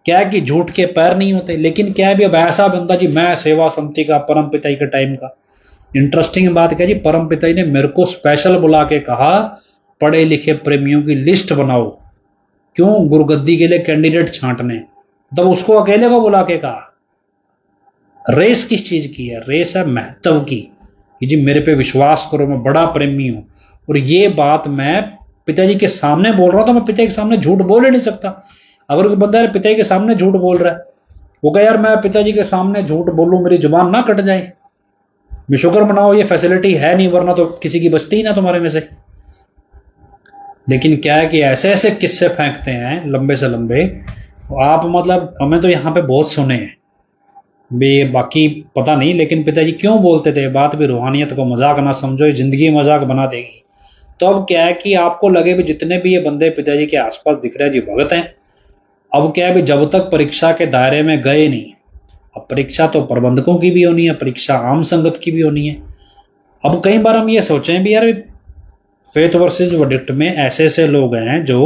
क्या है कि झूठ के पैर नहीं होते। लेकिन क्या है भी, अब ऐसा बंदा जी, मैं सेवा समिति का परम पिताजी के टाइम का। इंटरेस्टिंग बात क्या जी, परम पिताजी ने मेरे को स्पेशल बुला के कहा पढ़े लिखे प्रेमियों की लिस्ट बनाओ। क्यों? गुरुगद्दी के लिए कैंडिडेट छांटने। तब उसको अकेले को बुला के कहा। रेस किस चीज की है? रेस है महत्व की, कि जी मेरे पे विश्वास करो, मैं बड़ा प्रेमी हूं। और ये बात मैं पिताजी के सामने बोल रहा हूं, तो मैं पिताजी के सामने झूठ बोल ही नहीं सकता। अगर कोई बंदा पिताजी के सामने झूठ बोल रहा है, वो कहे यार मैं पिताजी के सामने झूठ बोलूं, मेरी जुबान ना कट जाए, मैं शुक्र मनाओ ये फैसिलिटी है नहीं, वरना तो किसी की बचती ही ना तुम्हारे में से। लेकिन क्या है कि ऐसे ऐसे किस्से फेंकते हैं लंबे से लंबे, आप मतलब हमें तो यहाँ पे बहुत सुने हैं भी, बाकी पता नहीं। लेकिन पिताजी क्यों बोलते थे बात भी, रूहानियत को मजाक ना समझो, ये जिंदगी मजाक बना देगी। तो अब क्या है कि आपको लगे भी जितने भी ये बंदे पिताजी के आसपास दिख रहे हैं जी भगत हैं। अब क्या है भी, जब तक परीक्षा के दायरे में गए नहीं, अब परीक्षा तो प्रबंधकों की भी होनी है, परीक्षा आम संगत की भी होनी है। अब कई बार हम ये सोचें भी यार, फेथ वर्सेस वर्डिक्ट में ऐसे ऐसे लोग हैं जो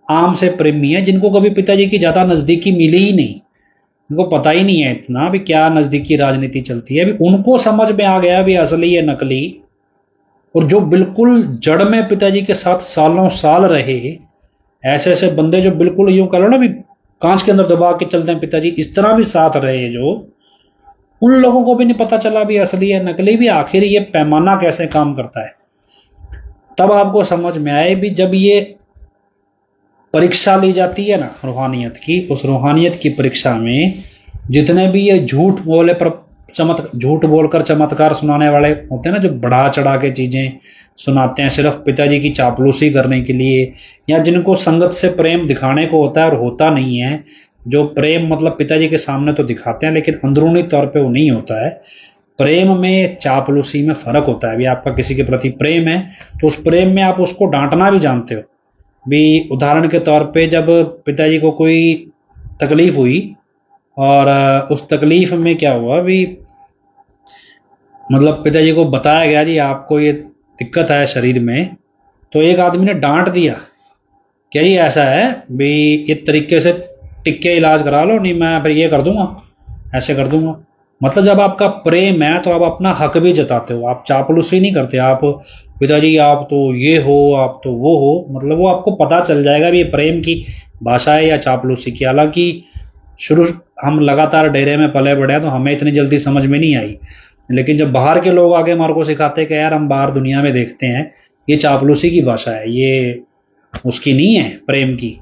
आम से प्रेमी हैं, जिनको कभी पिताजी की ज्यादा नजदीकी मिली ही नहीं, उनको पता ही नहीं है इतना भी क्या नजदीकी राजनीति चलती है। भी उनको समझ में आ गया भी असली है नकली। और जो बिल्कुल जड़ में पिताजी के साथ सालों साल रहे, ऐसे ऐसे बंदे जो बिल्कुल यूं कह लो ना भी कांच के अंदर दबा के चलते हैं पिताजी, इस तरह भी साथ रहे, जो उन लोगों को भी नहीं पता चला भी असली है नकली भी, आखिर ये पैमाना कैसे काम करता है। तब आपको समझ में आए भी, जब ये परीक्षा ली जाती है ना रूहानियत की, उस रूहानियत की परीक्षा में जितने भी ये झूठ बोले पर झूठ बोलकर चमत्कार सुनाने वाले होते हैं ना, जो बढ़ा चढ़ा के चीजें सुनाते हैं सिर्फ पिताजी की चापलूसी करने के लिए, या जिनको संगत से प्रेम दिखाने को होता है और होता नहीं है, जो प्रेम मतलब पिताजी के सामने तो दिखाते हैं लेकिन अंदरूनी तौर पे वो नहीं होता है। प्रेम में चापलूसी में फर्क होता है। अभी आपका किसी के प्रति प्रेम है तो उस प्रेम में आप उसको डांटना भी जानते हो भी। उदाहरण के तौर पे जब पिताजी को कोई तकलीफ हुई और उस तकलीफ में क्या हुआ भी, मतलब पिताजी को बताया गया जी आपको ये दिक्कत है शरीर में, तो एक आदमी ने डांट दिया क्या जी ऐसा है भी, ये तरीके से टिक्के इलाज करा लो, नहीं मैं फिर ये कर दूंगा, ऐसे कर दूंगा। मतलब जब आपका प्रेम है तो आप अपना हक भी जताते हो, आप चापलूसी नहीं करते। आप पिताजी आप तो ये हो, आप तो वो हो, मतलब वो आपको पता चल जाएगा भी ये प्रेम की भाषा है या चापलूसी की। हालांकि शुरू हम लगातार डेरे में पले बढ़े हैं तो हमें इतनी जल्दी समझ में नहीं आई, लेकिन जब बाहर के लोग आगे हमारे को सिखाते कि यार हम बाहर दुनिया में देखते हैं ये चापलूसी की भाषा है, ये उसकी नहीं है प्रेम की।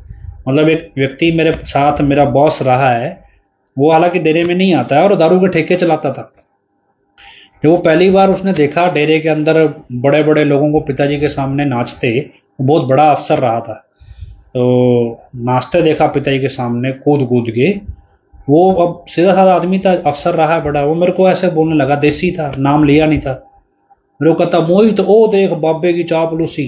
मतलब एक व्यक्ति मेरे साथ मेरा बॉस रहा है, वो हालांकि डेरे में नहीं आता है और दारू के ठेके चलाता था। जब वो पहली बार उसने देखा डेरे के अंदर बड़े बड़े लोगों को पिताजी के सामने नाचते, वो बहुत बड़ा अफसर रहा था, तो नाचते देखा पिताजी के सामने कूद कूद के। वो अब सीधा साधा आदमी था, अफसर रहा है बड़ा, वो मेरे को ऐसे बोलने लगा, देसी था, नाम लिया नहीं था, मेरे को कहता मोहित ओ देख बाबे की चापलूसी।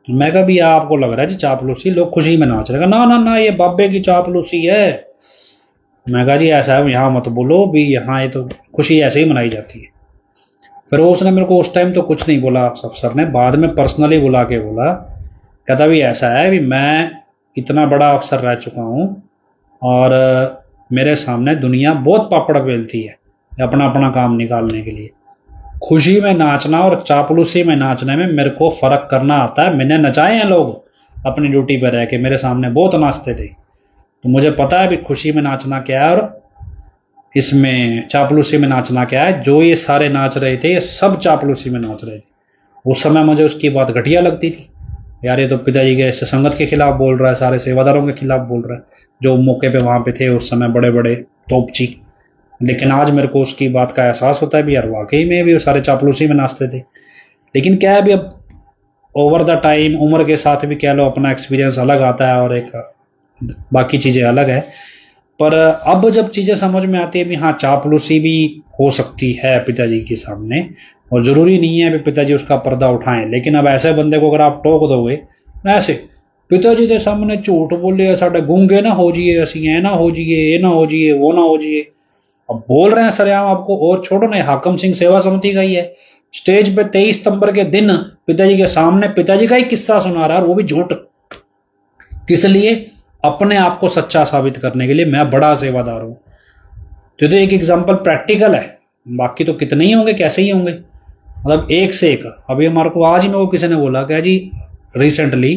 मैं कहा भी आपको लग रहा है जी चापलूसी, लोग खुशी में नाच रहे। ना ना ना ये बाबे की चापलूसी है। मैं कहा जी ऐसा है यहाँ मत बोलो भी, यहाँ ये तो खुशी ऐसे ही मनाई जाती है। फिर उसने मेरे को उस टाइम तो कुछ नहीं बोला अफसर ने, बाद में पर्सनली बुला के बोला, कहता भी ऐसा है भी मैं इतना बड़ा अफसर रह चुका हूँ और मेरे सामने दुनिया बहुत पापड़ बेलती है अपना अपना काम निकालने के लिए। खुशी में नाचना और चापलूसी में नाचने में मेरे को फर्क करना आता है। मैंने नचाए हैं लोग अपनी ड्यूटी पर रह के, मेरे सामने बहुत नाचते थे, तो मुझे पता है भी खुशी में नाचना क्या है और इसमें चापलूसी में नाचना क्या है। जो ये सारे नाच रहे थे ये सब चापलूसी में नाच रहे थे। उस समय मुझे उसकी बात घटिया लगती थी, यार ये तो पिताजी के संगत के खिलाफ बोल रहा है, सारे सेवादारों के खिलाफ बोल रहा है जो मौके पे वहां पे थे उस समय बड़े बड़े तोपची। लेकिन आज मेरे को उसकी बात का एहसास होता है भी यार वाकई में भी वो सारे चापलूसी में नाचते थे। लेकिन क्या है भी अब ओवर द टाइम उम्र के साथ भी कह लो अपना एक्सपीरियंस अलग आता है और एक बाकी चीजें अलग है। पर अब जब चीजें समझ में आती है भी हाँ चापलूसी भी हो सकती है पिताजी के सामने, और जरूरी नहीं है कि पिताजी उसका पर्दा उठाएं। लेकिन अब ऐसे बंदे को अगर आप टोक दोगे ऐसे पिताजी के सामने झूठ बोले साढ़े गूंगे ना हो जाइए, असी ए ना हो जाइए, ये ना हो जाइए, वो ना हो जाइए, अब बोल रहे हैं सरेआम आपको। और छोड़ो ना, हाकम सिंह सेवा समिति का ही है, स्टेज पे 23 सितंबर के दिन पिताजी के सामने पिताजी का ही किस्सा सुना रहा है, और वो भी झूठ। किस लिए? अपने आप को सच्चा साबित करने के लिए मैं बड़ा सेवादार हूं। तो एक एग्जाम्पल प्रैक्टिकल है, बाकी तो कितने ही होंगे, कैसे ही होंगे, मतलब एक से एक। अभी हमारे को आज ही मेरे को किसी ने बोला क्या जी रिसेंटली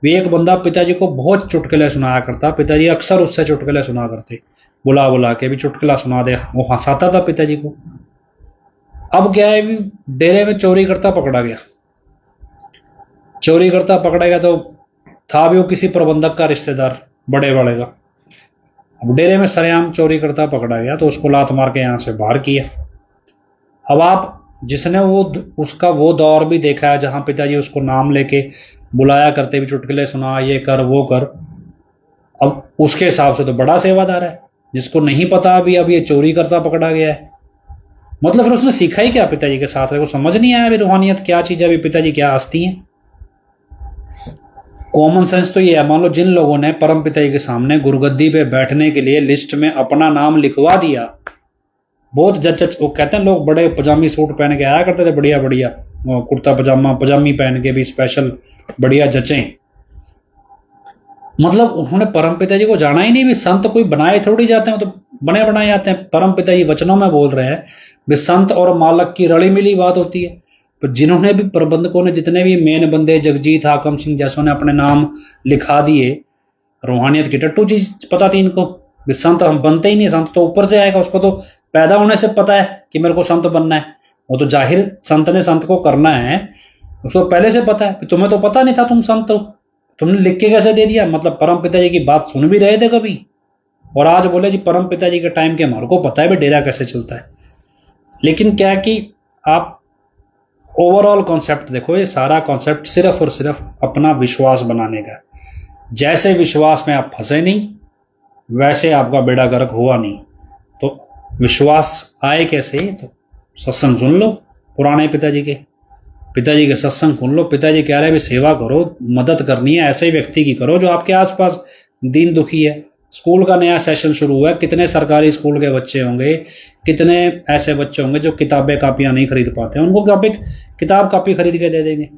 भी एक बंदा पिताजी को बहुत चुटकुले सुनाया करता, पिताजी अक्सर उससे चुटकुले सुना करते, बुला बुला के भी चुटकुला सुना दे, वो हंसाता था पिताजी को। अब क्या है भी डेरे में चोरी करता पकड़ा गया, चोरी करता पकड़ा गया तो था भी वो किसी प्रबंधक का रिश्तेदार बड़े बड़े का। अब डेरे में सरेआम चोरी करता पकड़ा गया तो उसको लात मार के यहां से बाहर किया। अब आप जिसने वो उसका वो दौर भी देखा है जहां पिताजी उसको नाम लेके बुलाया करते भी चुटकुले सुना, ये कर वो कर, अब उसके हिसाब से तो बड़ा सेवादार है। जिसको नहीं पता अभी अब ये चोरी करता पकड़ा गया है, मतलब फिर उसने सीखा ही क्या पिताजी के साथ? को समझ नहीं आया अभी रूहानियत क्या चीज है, अभी पिताजी क्या हस्ती है। कॉमन सेंस तो ये है, मान लो जिन लोगों ने परम पिताजी के सामने गुरुगद्दी पे बैठने के लिए लिस्ट में अपना नाम लिखवा दिया, बहुत जज वो कहते हैं लोग बड़े पजामी सूट पहन के आया करते थे, बढ़िया बढ़िया कुर्ता पजामा पजामी पहन के भी स्पेशल बढ़िया जचे, मतलब उन्होंने परम पिताजी को जाना ही नहीं। भी संत कोई बनाए थोड़ी जाते हैं, तो बने बनाए जाते हैं। परम पिताजी वचनों में बोल रहे हैं भी संत और मालक की रली मिली बात होती है। तो जिन्होंने भी प्रबंधकों ने जितने भी मेन बंदे जगजीत हाकम सिंह जैसों ने अपने नाम लिखा दिए, रूहानियत की टट्टू चीज पता थी इनको भी संत हम बनते ही नहीं, संत तो ऊपर से आएगा, उसको तो पैदा होने से पता है कि मेरे को संत बनना है, वो तो जाहिर संत ने संत को करना है, उसको पहले से पता है। तुम्हें तो पता नहीं था तुम संत हो, तुमने लिख के कैसे दे दिया? मतलब परम पिताजी की बात सुन भी रहे थे कभी, और आज बोले जी परम पिताजी के टाइम के हमारे को पता है भी डेरा कैसे चलता है। लेकिन क्या कि आप ओवरऑल कॉन्सेप्ट देखो, ये सारा कॉन्सेप्ट सिर्फ और सिर्फ अपना विश्वास बनाने का। जैसे विश्वास में आप फंसे नहीं वैसे आपका बेड़ा गर्क हुआ नहीं। तो विश्वास आए कैसे? तो सत्संग सुन लो पुराने पिताजी के सत्संग सुन लो। पिताजी कह रहे हैं भी सेवा करो, मदद करनी है ऐसे व्यक्ति की करो जो आपके आसपास दीन दुखी है। स्कूल का नया सेशन शुरू हुआ है, कितने सरकारी स्कूल के बच्चे होंगे, कितने ऐसे बच्चे होंगे जो किताबें कापियां नहीं खरीद पाते हैं, उनको किताब कापी खरीद के दे देंगे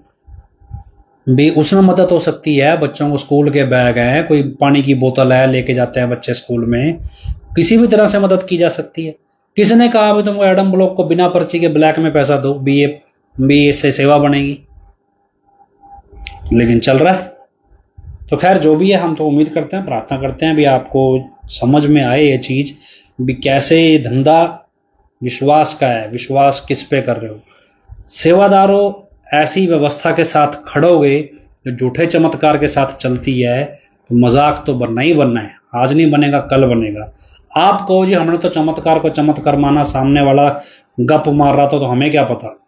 भी, उसमें मदद हो सकती है। बच्चों को स्कूल के बैग हैं, कोई पानी की बोतल है लेके जाते हैं बच्चे स्कूल में, किसी भी तरह से मदद की जा सकती है। किसने कहा भी तुमको एडम ब्लॉक को बिना पर्ची के ब्लैक में पैसा दो भी इससे सेवा बनेगी? लेकिन चल रहा है। तो खैर जो भी है, हम तो उम्मीद करते हैं, प्रार्थना करते हैं भी आपको समझ में आए ये चीज भी कैसे ये धंधा विश्वास का है, विश्वास किस पे कर रहे हो। सेवादारों ऐसी व्यवस्था के साथ खड़ोगे जो झूठे चमत्कार के साथ चलती है, तो मजाक तो बनना ही बनना है, आज नहीं बनेगा कल बनेगा। आप कहो जी हमने तो चमत्कार को चमत्कार माना, सामने वाला गप मार रहा था तो हमें क्या पता।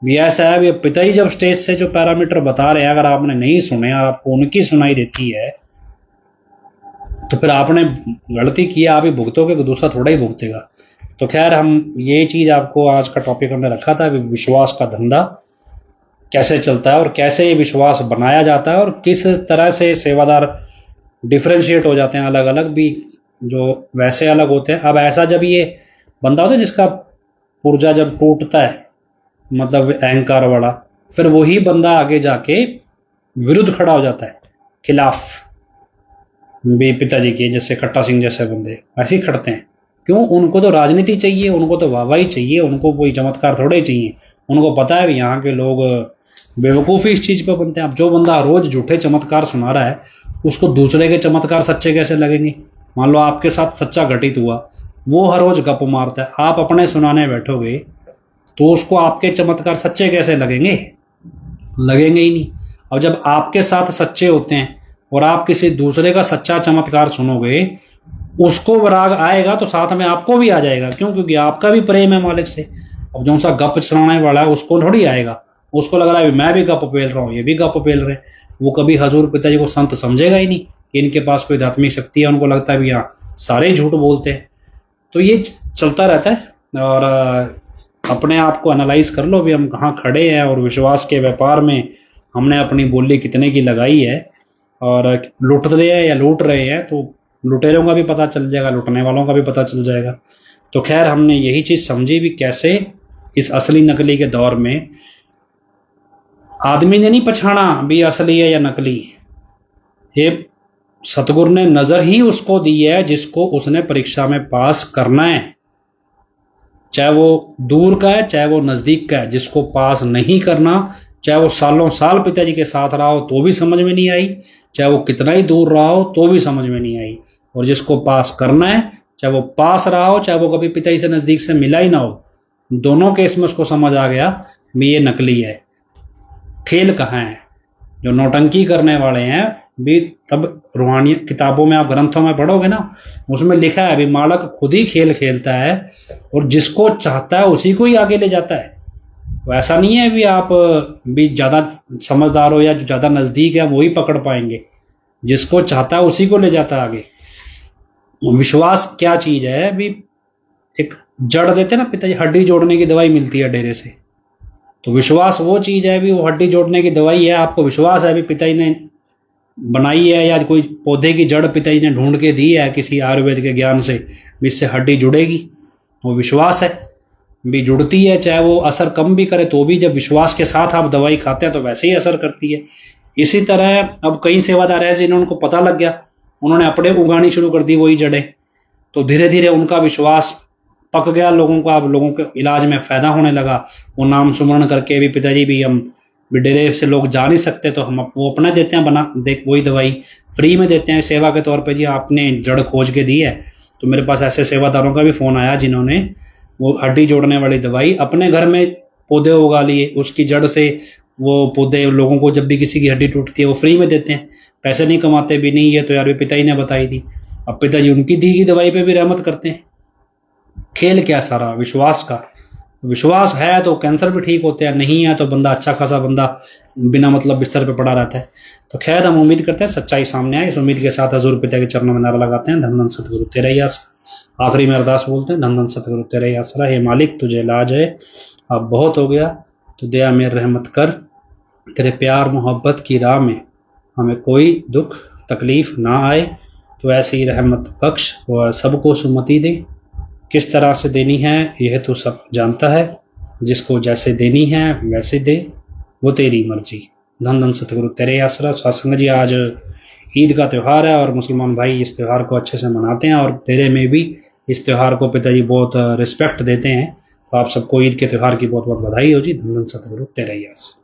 भी ऐसा है भी पिताजी जब स्टेज से जो पैरामीटर बता रहे हैं अगर आपने नहीं सुने और आपको उनकी सुनाई देती है तो फिर आपने गलती की, आप ही भुगतोगे, दूसरा थोड़ा ही भुगतेगा। तो खैर हम ये चीज आपको आज का टॉपिक हमने रखा था, विश्वास का धंधा कैसे चलता है और कैसे ये विश्वास बनाया जाता है और किस तरह से सेवादार डिफ्रेंशिएट हो जाते हैं अलग अलग भी, जो वैसे अलग होते हैं। अब ऐसा जब ये बंदा होता है जिसका पुर्जा जब टूटता है मतलब अहंकार वाला, फिर वही बंदा आगे जाके विरुद्ध खड़ा हो जाता है, खिलाफ भी पिताजी के, जैसे खट्टा सिंह जैसे बंदे ऐसे ही खड़ते हैं। क्यों? उनको तो राजनीति चाहिए, उनको तो वाहवाही चाहिए, उनको कोई चमत्कार थोड़े चाहिए। उनको पता है यहाँ के लोग बेवकूफ़ी इस चीज़ पे बनते हैं। अब जो बंदा रोज झूठे चमत्कार सुना रहा है, उसको दूसरे के चमत्कार सच्चे कैसे लगेंगे? मान लो आपके साथ सच्चा घटित हुआ, वो हर रोज गप मारता है, आप अपने सुनाने बैठोगे तो उसको आपके चमत्कार सच्चे कैसे लगेंगे? लगेंगे ही नहीं। अब जब आपके साथ सच्चे होते हैं और आप किसी दूसरे का सच्चा चमत्कार सुनोगे, उसको राग आएगा तो साथ में आपको भी आ जाएगा। क्यों? क्योंकि आपका भी प्रेम है मालिक से। अब जो सा गप सुनाने वाला है उसको थोड़ी आएगा, उसको लग रहा है मैं भी गप पेल रहा हूँ, ये भी गप पेल रहे हैं। वो कभी हजूर पिताजी को संत समझेगा ही नहीं कि इनके पास कोई आध्यात्मिक शक्ति है। उनको लगता है भी यहाँ सारे झूठ बोलते हैं। तो ये चलता रहता है। और अपने आप को एनालाइज कर लो भी हम कहाँ खड़े हैं, और विश्वास के व्यापार में हमने अपनी बोली कितने की लगाई है, और लुट रहे हैं या लूट रहे हैं। तो लुटेरों का भी पता चल जाएगा, लुटने वालों का भी पता चल जाएगा। तो खैर हमने यही चीज समझी भी कैसे इस असली नकली के दौर में आदमी ने नहीं पछाना भी असली है या नकली। ये सतगुरु ने नजर ही उसको दी है जिसको उसने परीक्षा में पास करना है, चाहे वो दूर का है चाहे वो नजदीक का है। जिसको पास नहीं करना, चाहे वो सालों साल पिताजी के साथ रहा हो तो भी समझ में नहीं आई, चाहे वो कितना ही दूर रहा हो तो भी समझ में नहीं आई। और जिसको पास करना है, चाहे वो पास रहा हो चाहे वो कभी पिताजी से नजदीक से मिला ही ना हो, दोनों केस में उसको समझ आ गया भी ये नकली है। खेल कहाँ है? जो नौटंकी करने वाले हैं भी, तब रूहानी किताबों में आप ग्रंथों में पढ़ोगे ना, उसमें लिखा है भी मालक खुद ही खेल खेलता है और जिसको चाहता है उसी को ही आगे ले जाता है। तो ऐसा नहीं है भी आप भी ज्यादा समझदार हो या जो ज्यादा नजदीक है वही पकड़ पाएंगे, जिसको चाहता है उसी को ले जाता है आगे। विश्वास क्या चीज है भी? एक जड़ देते ना पिताजी, हड्डी जोड़ने की दवाई मिलती है डेरे से, तो विश्वास वो चीज है भी, वो हड्डी जोड़ने की दवाई है। आपको विश्वास है भी पिताजी ने बनाई है, या कोई पौधे की जड़ पिताजी ने ढूंढ के दी है किसी आयुर्वेद के ज्ञान से, इससे हड्डी जुड़ेगी, वो विश्वास है भी जुड़ती है। चाहे वो असर कम भी करे तो भी जब विश्वास के साथ आप दवाई खाते हैं तो वैसे ही असर करती है। इसी तरह अब कई सेवादार है जिन्हें उनको पता लग गया, उन्होंने अपने उगानी शुरू कर दी वही जड़ें, तो धीरे धीरे उनका विश्वास पक गया लोगों का। अब लोगों के इलाज में फायदा होने लगा। वो नाम सुमरण करके भी पिताजी भी हम डेरे से लोग जा नहीं सकते तो हम वो अपना देते हैं बना देख, वही दवाई फ्री में देते हैं सेवा के तौर पे। जी आपने जड़ खोज के दी है, तो मेरे पास ऐसे सेवादारों का भी फोन आया जिन्होंने वो हड्डी जोड़ने वाली दवाई अपने घर में पौधे उगा लिए, उसकी जड़ से वो पौधे लोगों को जब भी किसी की हड्डी टूटती है वो फ्री में देते हैं, पैसे नहीं कमाते भी नहीं। ये तो यार पिताजी ने बताई थी। अब पिताजी उनकी दी की दवाई पे भी रहमत करते हैं। खेल क्या सारा विश्वास का। विश्वास है तो कैंसर भी ठीक होते हैं, नहीं है तो बंदा अच्छा खासा बंदा बिना मतलब बिस्तर पे पड़ा रहता है। तो खैर हम उम्मीद करते हैं सच्चाई सामने आए। इस उम्मीद के साथ हजूर पिता के चरणों में नारा लगाते हैं, धन धन सतगुरु तेरा ही आसरा। आखिरी में अरदास बोलते हैं, धन धन सतगुरु तेरा ही आसरा। हे मालिक तुझे लाज है, अब बहुत हो गया, तो दया में रहमत कर। तेरे प्यार मोहब्बत की राह में हमें कोई दुख तकलीफ ना आए, तो ऐसी रहमत बख्श और सबको सुमति दे। किस तरह से देनी है यह तो सब जानता है, जिसको जैसे देनी है वैसे दे, वो तेरी मर्जी। धन धन सतगुरु तेरे आसरा। सत्संग जी आज ईद का त्यौहार है और मुसलमान भाई इस त्यौहार को अच्छे से मनाते हैं, और डेरे में भी इस त्यौहार को पिताजी बहुत रिस्पेक्ट देते हैं। तो आप सबको ईद के त्यौहार की बहुत बहुत बधाई हो जी। धन धन सतगुरु तेरे आसरा।